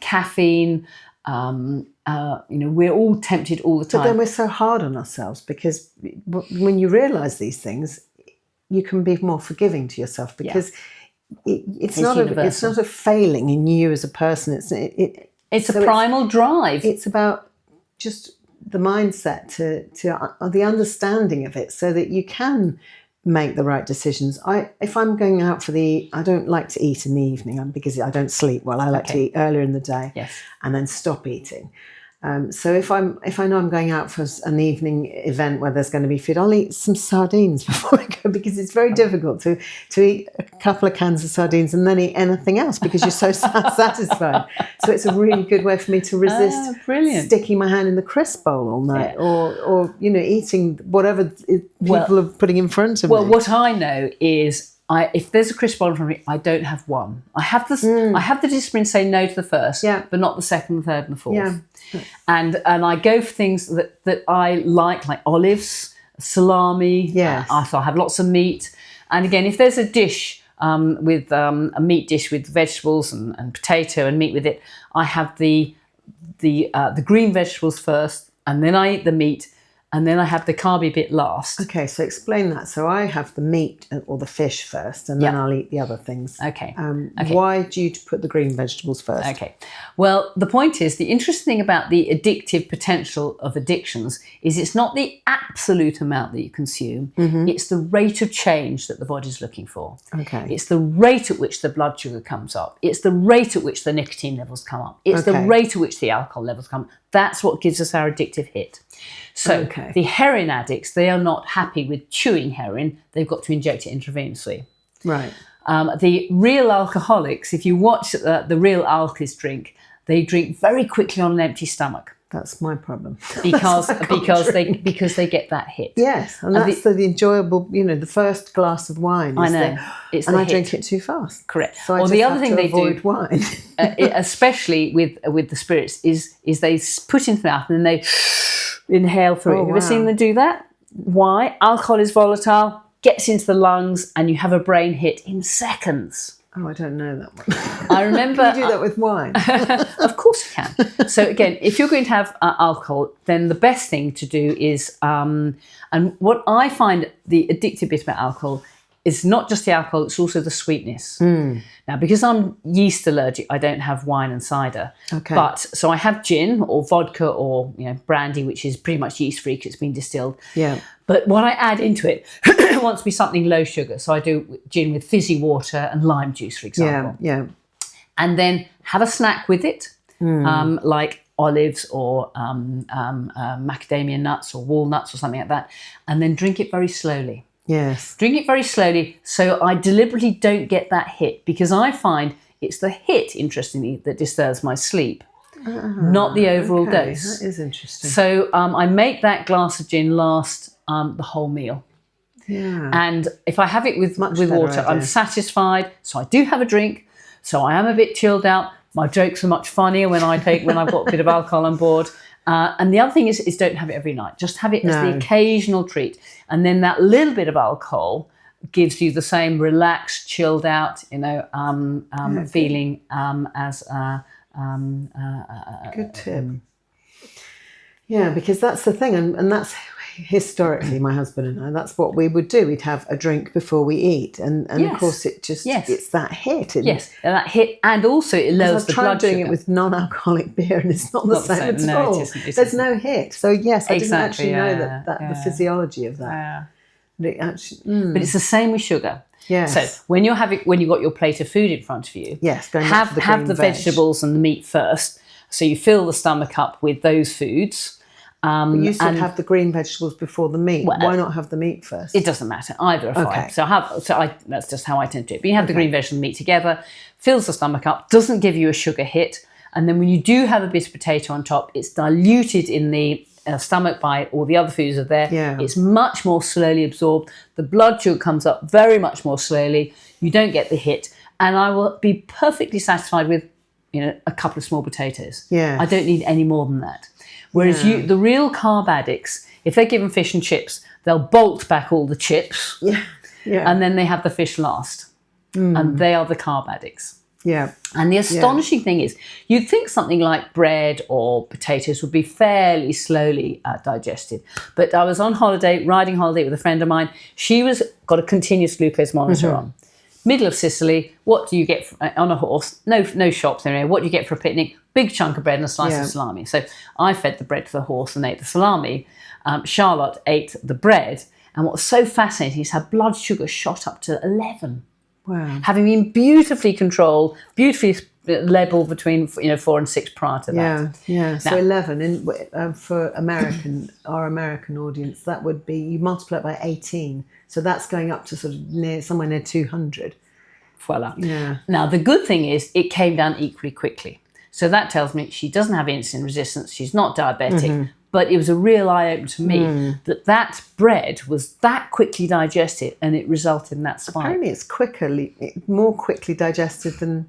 caffeine. We're all tempted all the time. But then we're so hard on ourselves, because when you realise these things, you can be more forgiving to yourself, because it's not a failing in you as a person. It's a primal drive. It's about just the mindset to the understanding of it, so that you can make the right decisions. If I'm going out I don't like to eat in the evening, because I don't sleep well. I like to eat earlier in the day, and then stop eating. So if I know I'm going out for an evening event where there's going to be food, I'll eat some sardines before I go, because it's very difficult to eat a couple of cans of sardines and then eat anything else, because you're so satisfied. So it's a really good way for me to resist sticking my hand in the crisp bowl all night, or eating whatever people are putting in front of me. Well, what I know is, if there's a crisp bottle from me, I don't have one. I have the discipline to say no to the first, but not the second, the third, and the fourth. Yeah. And I go for things that I like olives, salami. Yes. I have lots of meat. And again, if there's a dish with a meat dish with vegetables and potato and meat with it, I have the green vegetables first, and then I eat the meat. And then I have the carby bit last. Okay, so explain that. So I have the meat or the fish first, and then I'll eat the other things. Okay. Why do you put the green vegetables first? Okay. Well, the point is, the interesting thing about the addictive potential of addictions is it's not the absolute amount that you consume, it's the rate of change that the body's looking for. Okay. It's the rate at which the blood sugar comes up. It's the rate at which the nicotine levels come up. It's the rate at which the alcohol levels come up. That's what gives us our addictive hit. So the heroin addicts, they are not happy with chewing heroin. They've got to inject it intravenously. Right. The real alcoholics, if you watch the real alkies drink, they drink very quickly on an empty stomach. That's my problem. Because they get that hit. Yes, and that's the enjoyable, the first glass of wine. I know. I drink it too fast. Correct. So I the other thing they avoid do, wine. especially with the spirits, is they put into the mouth and then they inhale through it. Have you ever seen them do that? Why? Alcohol is volatile, gets into the lungs, and you have a brain hit in seconds. Oh, I don't know that one. I remember... Can you do that with wine? Of course you can. So again, if you're going to have alcohol, then the best thing to do is... and what I find the addictive bit about alcohol is not just the alcohol, it's also the sweetness. Now, because I'm yeast allergic, I don't have wine and cider. Okay. So I have gin or vodka or brandy, which is pretty much yeast-free because it's been distilled. Yeah. But what I add into it wants to be something low sugar. So I do gin with fizzy water and lime juice, for example. Yeah. And then have a snack with it, like olives or macadamia nuts or walnuts or something like that, and then drink it very slowly. Yes. Drink it very slowly so I deliberately don't get that hit, because I find it's the hit, interestingly, that disturbs my sleep, not the overall dose. That is interesting. So I make that glass of gin last the whole meal. Yeah. And if I have it with water, idea. I'm satisfied. So I do have a drink. So I am a bit chilled out. My jokes are much funnier when I've got a bit of alcohol on board. And the other thing is don't have it every night. Just have it as the occasional treat. And then that little bit of alcohol gives you the same relaxed, chilled out, feeling as good tip. Yeah, because that's the thing, and that's historically my husband and I, that's what we would do. We'd have a drink before we eat, and of course it just it's that hit. That hit, and also it lowers the blood sugar. I've tried doing it with non-alcoholic beer, and it's not the same at all. It isn't. There's no hit. So yes, I didn't Exactly, actually know that the physiology of that. Yeah. But it actually, But it's the same with sugar. Yes. So when you've got your plate of food in front of you, have the vegetables and the meat first. So you fill the stomach up with those foods. But you said have the green vegetables before the meat. Well, why not have the meat first? It doesn't matter. Either are fine. That's just how I tend to do it. But you have the green vegetable and meat together, fills the stomach up, doesn't give you a sugar hit. And then when you do have a bit of potato on top, it's diluted in the stomach by all the other foods are there. Yeah. It's much more slowly absorbed. The blood sugar comes up very much more slowly. You don't get the hit. And I will be perfectly satisfied with a couple of small potatoes. Yeah. I don't need any more than that. Whereas the real carb addicts, if they're given fish and chips, they'll bolt back all the chips. Yeah. And then they have the fish last. And they are the carb addicts. Yeah. And the astonishing thing is, you'd think something like bread or potatoes would be fairly slowly digested. But I was on riding holiday with a friend of mine. She got a continuous glucose monitor on. Middle of Sicily, what do you get on a horse? No shops anyway. What do you get for a picnic? Big chunk of bread and a slice of salami. So I fed the bread to the horse and ate the salami. Charlotte ate the bread. And what was so fascinating is her blood sugar shot up to 11. Wow. Having been beautifully controlled, beautifully labelled between 4 and 6 prior to that. Yeah. So 11 for our American audience, that would be you multiply it by 18. So that's going up to sort of somewhere near 200. Voila. Yeah. Now the good thing is it came down equally quickly. So that tells me she doesn't have insulin resistance. She's not diabetic. But it was a real eye-opener to me that bread was that quickly digested, and it resulted in that spike. Apparently it's more quickly digested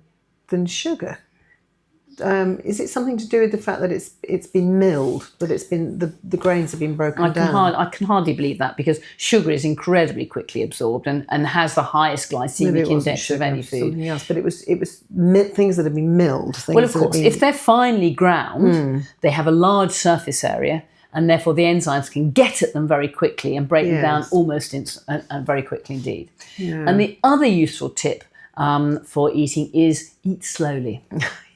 than sugar. Is it something to do with the fact that it's been milled, that it's been the grains have been broken down? I can hardly believe that, because sugar is incredibly quickly absorbed and has the highest glycemic index of any food. Something else, but it was things that have been milled. Well, of course, if they're finely ground, they have a large surface area, and therefore the enzymes can get at them very quickly and break them down almost very quickly indeed. Yeah. And the other useful tip for eating is eat slowly.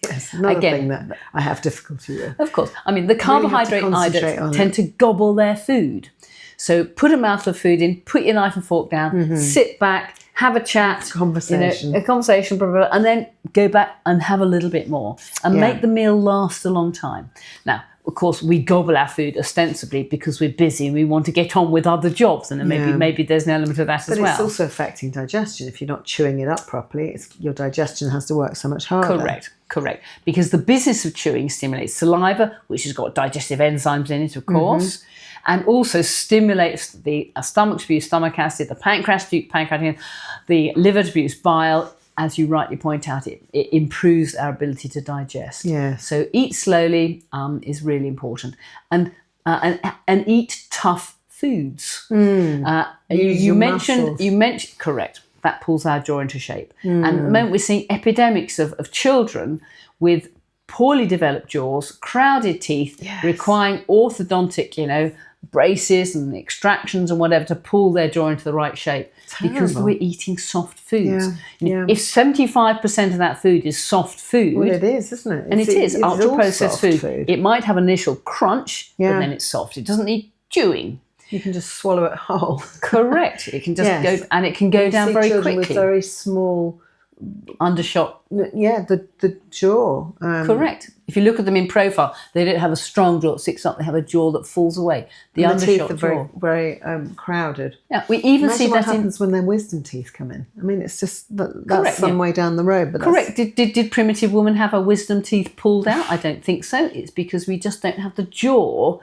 Yes, another thing that I have difficulty with. Of course. I mean, the carbohydrate idiots tend to gobble their food. So put a mouthful of food in, put your knife and fork down, sit back, have a chat. Conversation. A conversation, blah, blah, blah, and then go back and have a little bit more. And make the meal last a long time. Now, of course, we gobble our food ostensibly because we're busy and we want to get on with other jobs, and then maybe there's an element of that as well. But it's also affecting digestion. If you're not chewing it up properly, your digestion has to work so much harder. Correct. Because the business of chewing stimulates saliva, which has got digestive enzymes in it, of course, and also stimulates the stomach to produce stomach acid, the pancreas to produce pancreatic acid, the liver to produce bile. As you rightly point out, it improves our ability to digest. Yeah. So eat slowly is really important, and eat tough foods. You mentioned correct. That pulls our jaw into shape. And at the moment we're seeing epidemics of children with poorly developed jaws, crowded teeth, requiring orthodontic, braces and extractions and whatever to pull their jaw into the right shape. Because we're eating soft foods. If 75% of that food is soft food, well, it is, isn't it? And it is ultra processed food. It might have an initial crunch, but then it's soft. It doesn't need chewing. You can just swallow it whole. Correct. It can just go, and it can go down very quickly. With very small undershot. Yeah, the jaw. Correct. If you look at them in profile, they don't have a strong jaw that sticks up. They have a jaw that falls away. The undershot teeth are very crowded. Yeah, we even see what happens when their wisdom teeth come in. I mean, it's just that's some way down the road. But correct. Did primitive women have her wisdom teeth pulled out? I don't think so. It's because we just don't have the jaw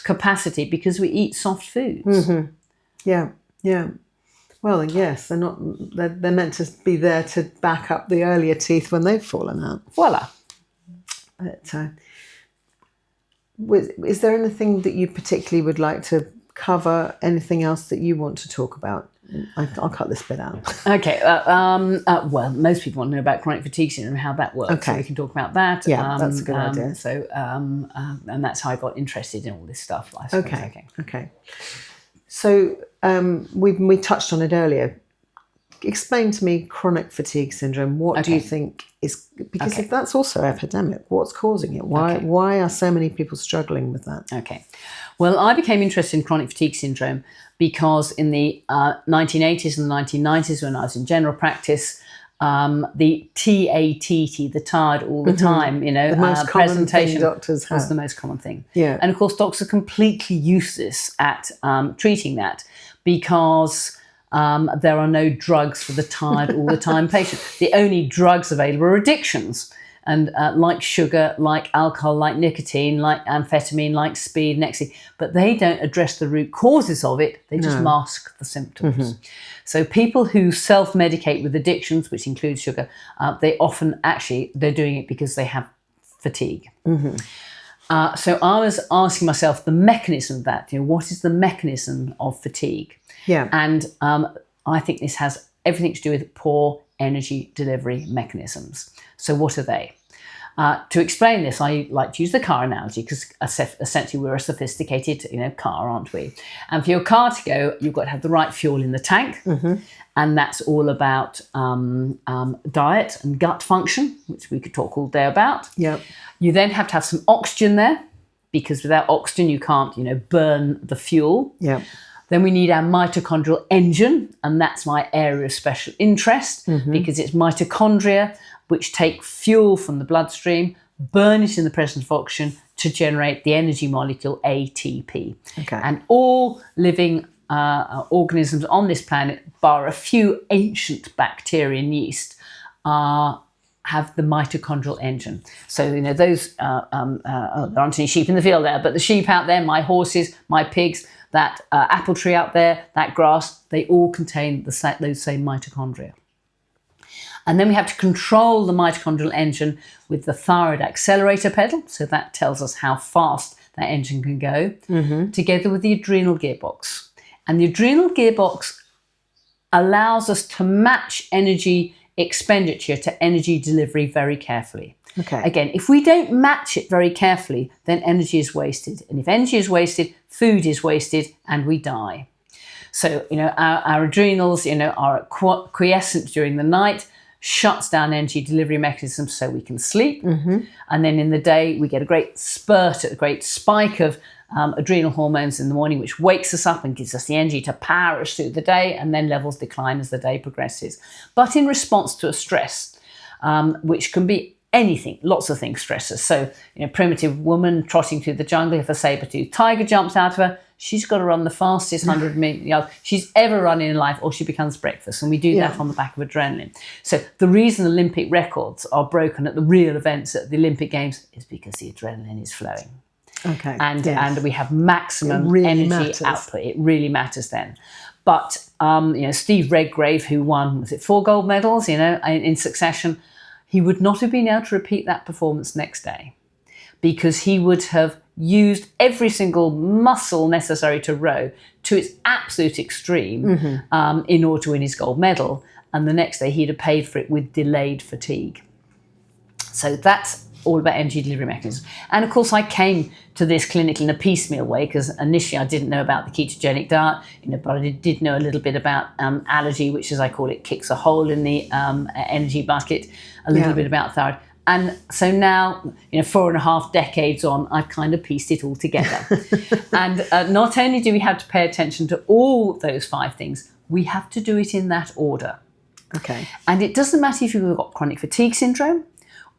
capacity because we eat soft foods. Yeah. Well, yes, they're not. They're meant to be there to back up the earlier teeth when they've fallen out. Voila. But is there anything that you particularly would like to cover? Anything else that you want to talk about? I'll cut this bit out. Okay. Well, most people want to know about chronic fatigue syndrome and how that works. Okay. So we can talk about that. Yeah, that's a good idea. So, and that's how I got interested in all this stuff, I suppose. Okay. So we touched on it earlier. Explain to me chronic fatigue syndrome. What do you think is, because if that's also epidemic, what's causing it? Why are so many people struggling with that? Okay. Well, I became interested in chronic fatigue syndrome because in the 1980s and the 1990s, when I was in general practice, the TATT, the tired all the time, the most presentation doctors have. was the most common thing. Yeah. And of course, doctors are completely useless at treating that because there are no drugs for the tired all the time patient. The only drugs available are addictions. And like sugar, like alcohol, like nicotine, like amphetamine, like speed and ecstasy, but they don't address the root causes of it. They just mask the symptoms. So people who self-medicate with addictions, which includes sugar, they often they're doing it because they have fatigue. So I was asking myself the mechanism of that. What is the mechanism of fatigue? Yeah. And I think this has everything to do with poor energy delivery mechanisms. So what are they? To explain this, I like to use the car analogy because essentially we're a sophisticated, car, aren't we? And for your car to go, you've got to have the right fuel in the tank. And that's all about diet and gut function, which we could talk all day about. Yep. You then have to have some oxygen there because without oxygen, you can't, burn the fuel. Yep. Then we need our mitochondrial engine, and that's my area of special interest because it's mitochondria which take fuel from the bloodstream, burn it in the presence of oxygen to generate the energy molecule ATP. Okay. And all living organisms on this planet, bar a few ancient bacteria and yeast, have the mitochondrial engine. So, those, there aren't any sheep in the field there, but the sheep out there, my horses, my pigs, that apple tree out there, that grass, they all contain those same mitochondria. And then we have to control the mitochondrial engine with the thyroid accelerator pedal. So that tells us how fast that engine can go, together with the adrenal gearbox. And the adrenal gearbox allows us to match energy expenditure to energy delivery very carefully. Okay. Again, if we don't match it very carefully, then energy is wasted. And if energy is wasted, food is wasted and we die. So, our adrenals, are quiescent during the night, shuts down energy delivery mechanisms so we can sleep. And then in the day, we get a great spike of adrenal hormones in the morning, which wakes us up and gives us the energy to power us through the day, and then levels decline as the day progresses. But in response to a stress, which can be anything, lots of things stress us. So, primitive woman trotting through the jungle, if a saber-toothed tiger jumps out of her, she's got to run the fastest 100 yards she's ever run in life, or she becomes breakfast. And we do that on the back of adrenaline. So the reason Olympic records are broken at the real events at the Olympic Games is because the adrenaline is flowing. Okay. And we have maximum energy output. It really matters then. But Steve Redgrave, who won 4 gold medals, in succession, he would not have been able to repeat that performance next day, because he would have used every single muscle necessary to row to its absolute extreme in order to win his gold medal. And the next day he'd have paid for it with delayed fatigue. So that's all about energy delivery mechanisms. And of course, I came to this clinically in a piecemeal way, because initially I didn't know about the ketogenic diet, but I did know a little bit about allergy, which, as I call it, kicks a hole in the energy bucket, a little bit about thyroid. And so now, 4.5 decades on, I've kind of pieced it all together. And not only do we have to pay attention to all those 5 things, we have to do it in that order. Okay. And it doesn't matter if you've got chronic fatigue syndrome,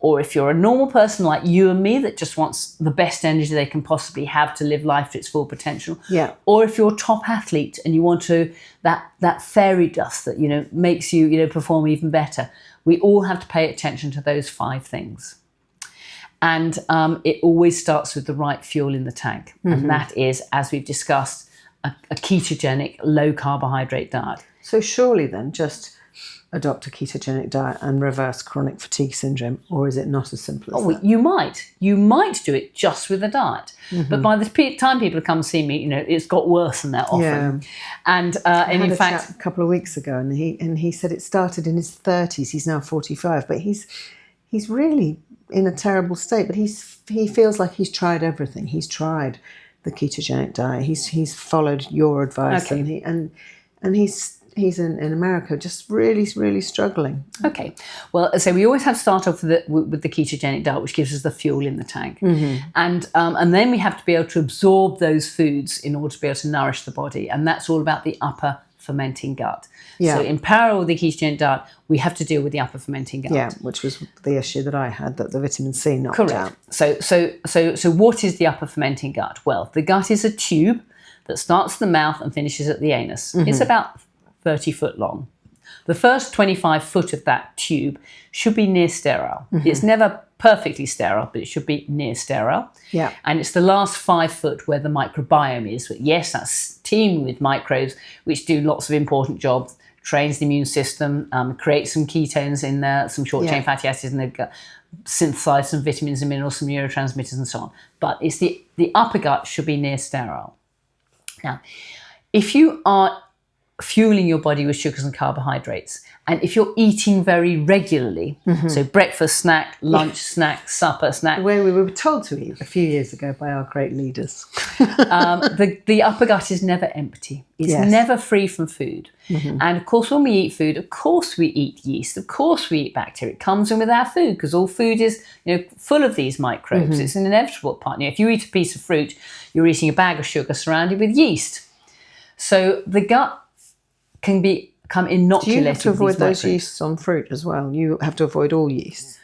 or if you're a normal person like you and me that just wants the best energy they can possibly have to live life to its full potential. Yeah. Or if you're a top athlete and you want to, that fairy dust that, makes you, perform even better. We all have to pay attention to those 5 things. And it always starts with the right fuel in the tank. And that is, as we've discussed, a ketogenic, low carbohydrate diet. So surely then just adopt a ketogenic diet and reverse chronic fatigue syndrome, or is it not as simple as that? You might do it just with a diet, but by the time people come see me, it's got worse than that often. Yeah. And I had in a fact, chat a couple of weeks ago, and he said it started in his 30s. He's now 45, but he's really in a terrible state. But he feels like he's tried everything. He's tried the ketogenic diet. He's followed your advice, Okay. and he's in America, just really, really struggling. Okay. Well, so we always have to start off with the ketogenic diet, which gives us the fuel in the tank. And then we have to be able to absorb those foods in order to be able to nourish the body. And that's all about the upper fermenting gut. Yeah. So in parallel with the ketogenic diet, we have to deal with the upper fermenting gut. Yeah, which was the issue that I had, that the vitamin C knocked out. Correct. So what is the upper fermenting gut? Well, the gut is a tube that starts at the mouth and finishes at the anus. It's about 30 foot long. The first 25 foot of that tube should be near sterile. It's never perfectly sterile, but it should be near sterile. Yeah. And it's the last 5 foot where the microbiome is. But yes, that's teeming with microbes, which do lots of important jobs, trains the immune system, creates some ketones in there, some short-chain fatty acids in the gut, synthesize some vitamins and minerals, some neurotransmitters and so on. But it's the upper gut should be near sterile. Now, if you are fueling your body with sugars and carbohydrates, and if you're eating very regularly, so breakfast snack, lunch snack, supper snack, The way we were told to eat a few years ago by our great leaders. the upper gut is never empty. It's never free from food. And of course, when we eat food, of course we eat yeast, of course we eat bacteria. It comes in with our food, because all food is full of these microbes. It's an inevitable part. If you eat a piece of fruit, you're eating a bag of sugar surrounded with yeast. So the gut can become inoculated. Do you have to avoid with these those microbes. yeasts on fruit as well? You have to avoid all yeasts.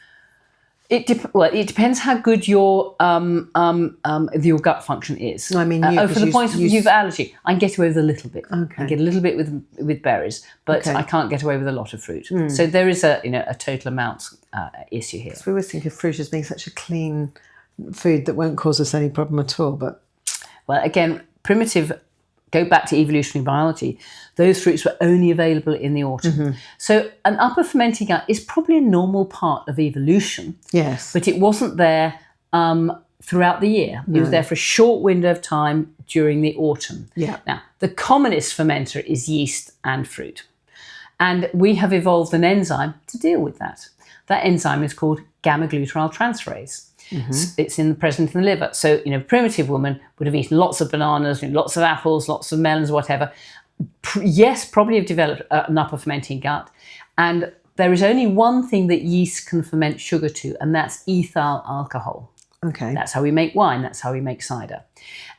It depends how good your gut function is. No, I mean, for the point of view of allergy, I can get away with a little bit. Okay. I get a little bit with berries, but I can't get away with a lot of fruit. So there is a total amount issue here. So we always think of fruit as being such a clean food that won't cause us any problem at all. But well, again, go back to evolutionary biology, those fruits were only available in the autumn. So an upper fermenting gut is probably a normal part of evolution. Yes. But it wasn't there throughout the year. It was there for a short window of time during the autumn. Yeah. Now, the commonest fermenter is yeast and fruit. And we have evolved an enzyme to deal with that. That enzyme is called gamma-glutarate transferase. It's present in the liver. So, primitive woman would have eaten lots of bananas, lots of apples, lots of melons, whatever. Yes, probably have developed an upper fermenting gut. And there is only one thing that yeast can ferment sugar to, and that's ethyl alcohol. Okay. That's how we make wine. That's how we make cider.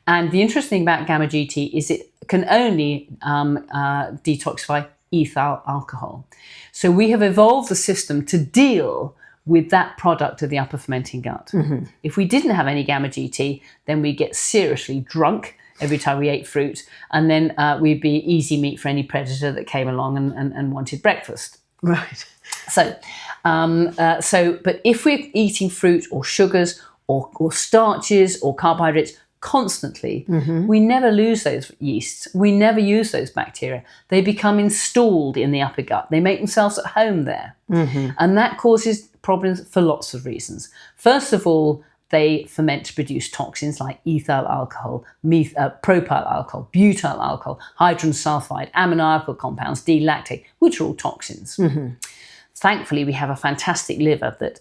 And the interesting thing about gamma-GT is it can only detoxify ethyl alcohol. So we have evolved the system to deal with that product of the upper fermenting gut. If we didn't have any gamma-GT, then we'd get seriously drunk every time we ate fruit, and then we'd be easy meat for any predator that came along and wanted breakfast. Right. So, but if we're eating fruit or sugars or starches or carbohydrates constantly, we never lose those yeasts. We never use those bacteria. They become installed in the upper gut. They make themselves at home there. And that causes problems for lots of reasons. First of all, they ferment to produce toxins like ethyl alcohol, propyl alcohol, butyl alcohol, hydrogen sulfide, ammoniacal compounds, D-lactate, which are all toxins. Thankfully, we have a fantastic liver that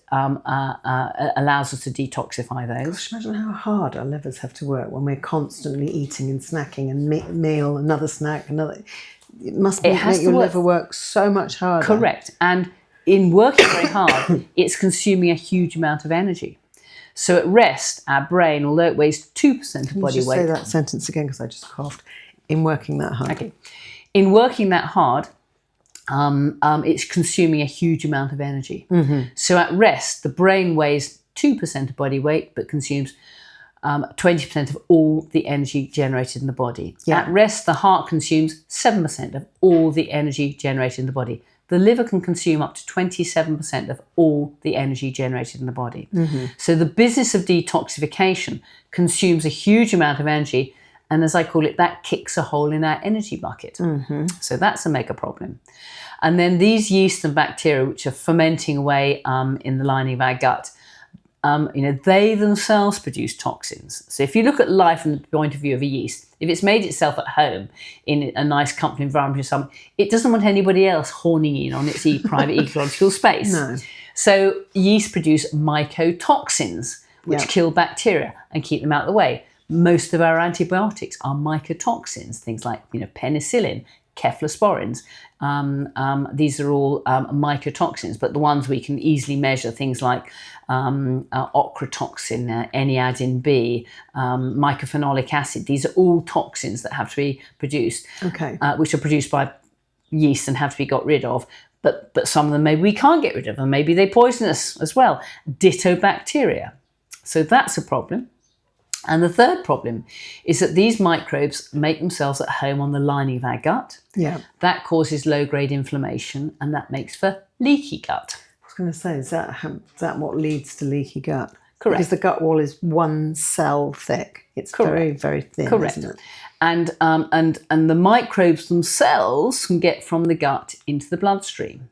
allows us to detoxify those. Gosh, imagine how hard our livers have to work when we're constantly eating and snacking and meal, another snack, another. It must make your liver work so much harder. Correct. And in working very hard, it's consuming a huge amount of energy. So at rest, our brain, although it weighs 2% of body weight. Say that sentence again because I just coughed. In working that hard. Okay. In working that hard, it's consuming a huge amount of energy. So at rest, the brain weighs 2% of body weight, but consumes 20% of all the energy generated in the body. Yeah. At rest, the heart consumes 7% of all the energy generated in the body. The liver can consume up to 27% of all the energy generated in the body. So the business of detoxification consumes a huge amount of energy, and as I call it, that kicks a hole in our energy bucket. So that's a mega problem. And then these yeast and bacteria, which are fermenting away in the lining of our gut, they themselves produce toxins. So if you look at life from the point of view of a yeast, if it's made itself at home in a nice company environment or something, it doesn't want anybody else horning in on its private ecological space. No. So yeast produce mycotoxins, which kill bacteria and keep them out of the way. Most of our antibiotics are mycotoxins, things like penicillin, cephalosporins. These are all mycotoxins, but the ones we can easily measure, things like ochratoxin, Iodine B, mycophenolic acid. These are all toxins that have to be produced, which are produced by yeast and have to be got rid of. But some of them maybe we can't get rid of, and maybe they poison us as well. Ditto bacteria. So that's a problem. And the third problem is that these microbes make themselves at home on the lining of our gut. Yeah. That causes low-grade inflammation, and that makes for leaky gut. I was going to say, is that what leads to leaky gut? Correct. Because the gut wall is one cell thick. It's very, very thin, Correct. isn't it? And the microbes themselves can get from the gut into the bloodstream.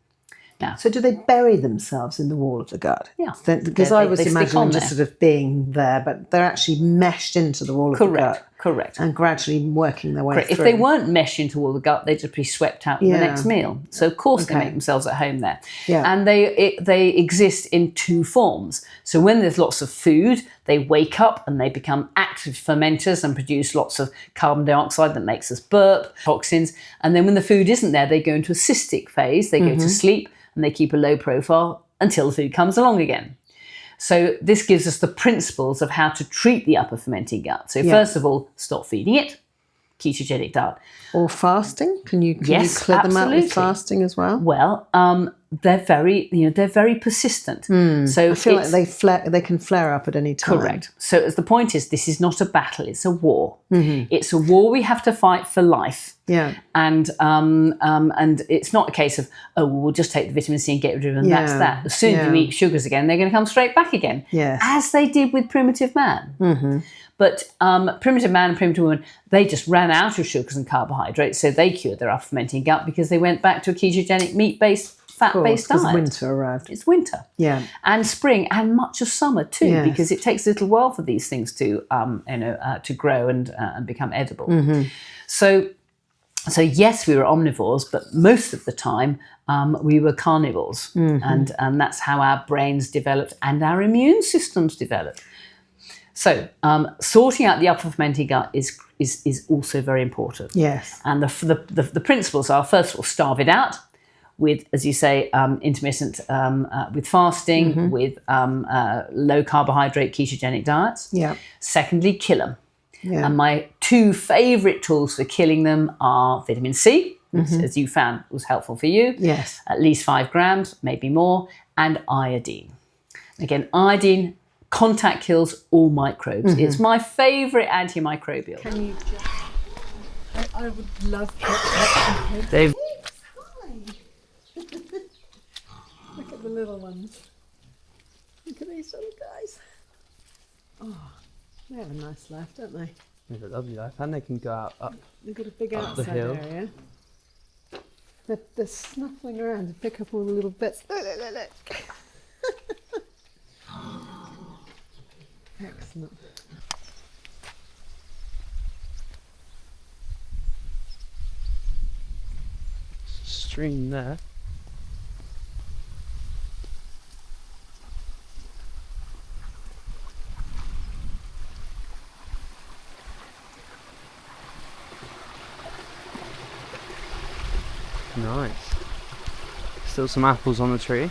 Now, so do they bury themselves in the wall of the gut? Yeah. Because I was they imagining just sort of being there, but they're actually meshed into the wall of the gut. Correct. And gradually working their way through. If they weren't meshed into all the gut, they'd just be swept out in the next meal. So of course they make themselves at home there. Yeah. And they exist in two forms. So when there's lots of food, they wake up and they become active fermenters and produce lots of carbon dioxide that makes us burp, toxins. And then when the food isn't there, they go into a cystic phase. They go to sleep and they keep a low profile until the food comes along again. So this gives us the principles of how to treat the upper fermenting gut. So first of all, stop feeding it. Ketogenic diet. Or fasting? Can you clear them out with fasting as well? Well, they're very persistent. So I feel like they can flare up at any time. Correct. So as the point is, this is not a battle; it's a war. It's a war we have to fight for life. Yeah. And it's not a case of, oh, well, we'll just take the vitamin C and get rid of them. Yeah. That's that. As soon as you eat sugars again, they're going to come straight back again. Yes. As they did with primitive man. But primitive man and primitive woman, they just ran out of sugars and carbohydrates, so they cured their upper fermenting gut because they went back to a ketogenic, meat-based, fat-based diet. Because winter arrived. It's winter. Yeah. And spring and much of summer too, Yes. because it takes a little while for these things to to grow and become edible. So yes, we were omnivores, but most of the time we were carnivores, and that's how our brains developed and our immune systems developed. So sorting out the upper fermenting gut is also very important. Yes. And the principles are, first of all, starve it out with, as you say, intermittent, with fasting, with low carbohydrate ketogenic diets. Yeah. Secondly, kill them. Yeah. And my two favourite tools for killing them are vitamin C, which, as you found, was helpful for you. Yes. At least 5 grams, maybe more, and iodine. Again, iodine, contact kills all microbes. It's my favourite antimicrobial. Can you just... I would love to... They've... Look at the little ones. Look at these little guys. Oh, they have a nice life, don't they? They have a lovely life, and they can go out up. They've got a big Up the outside hill. area. They're snuffling around to pick up all the little bits. Look. Excellent. Stream there. Nice. Still some apples on the tree.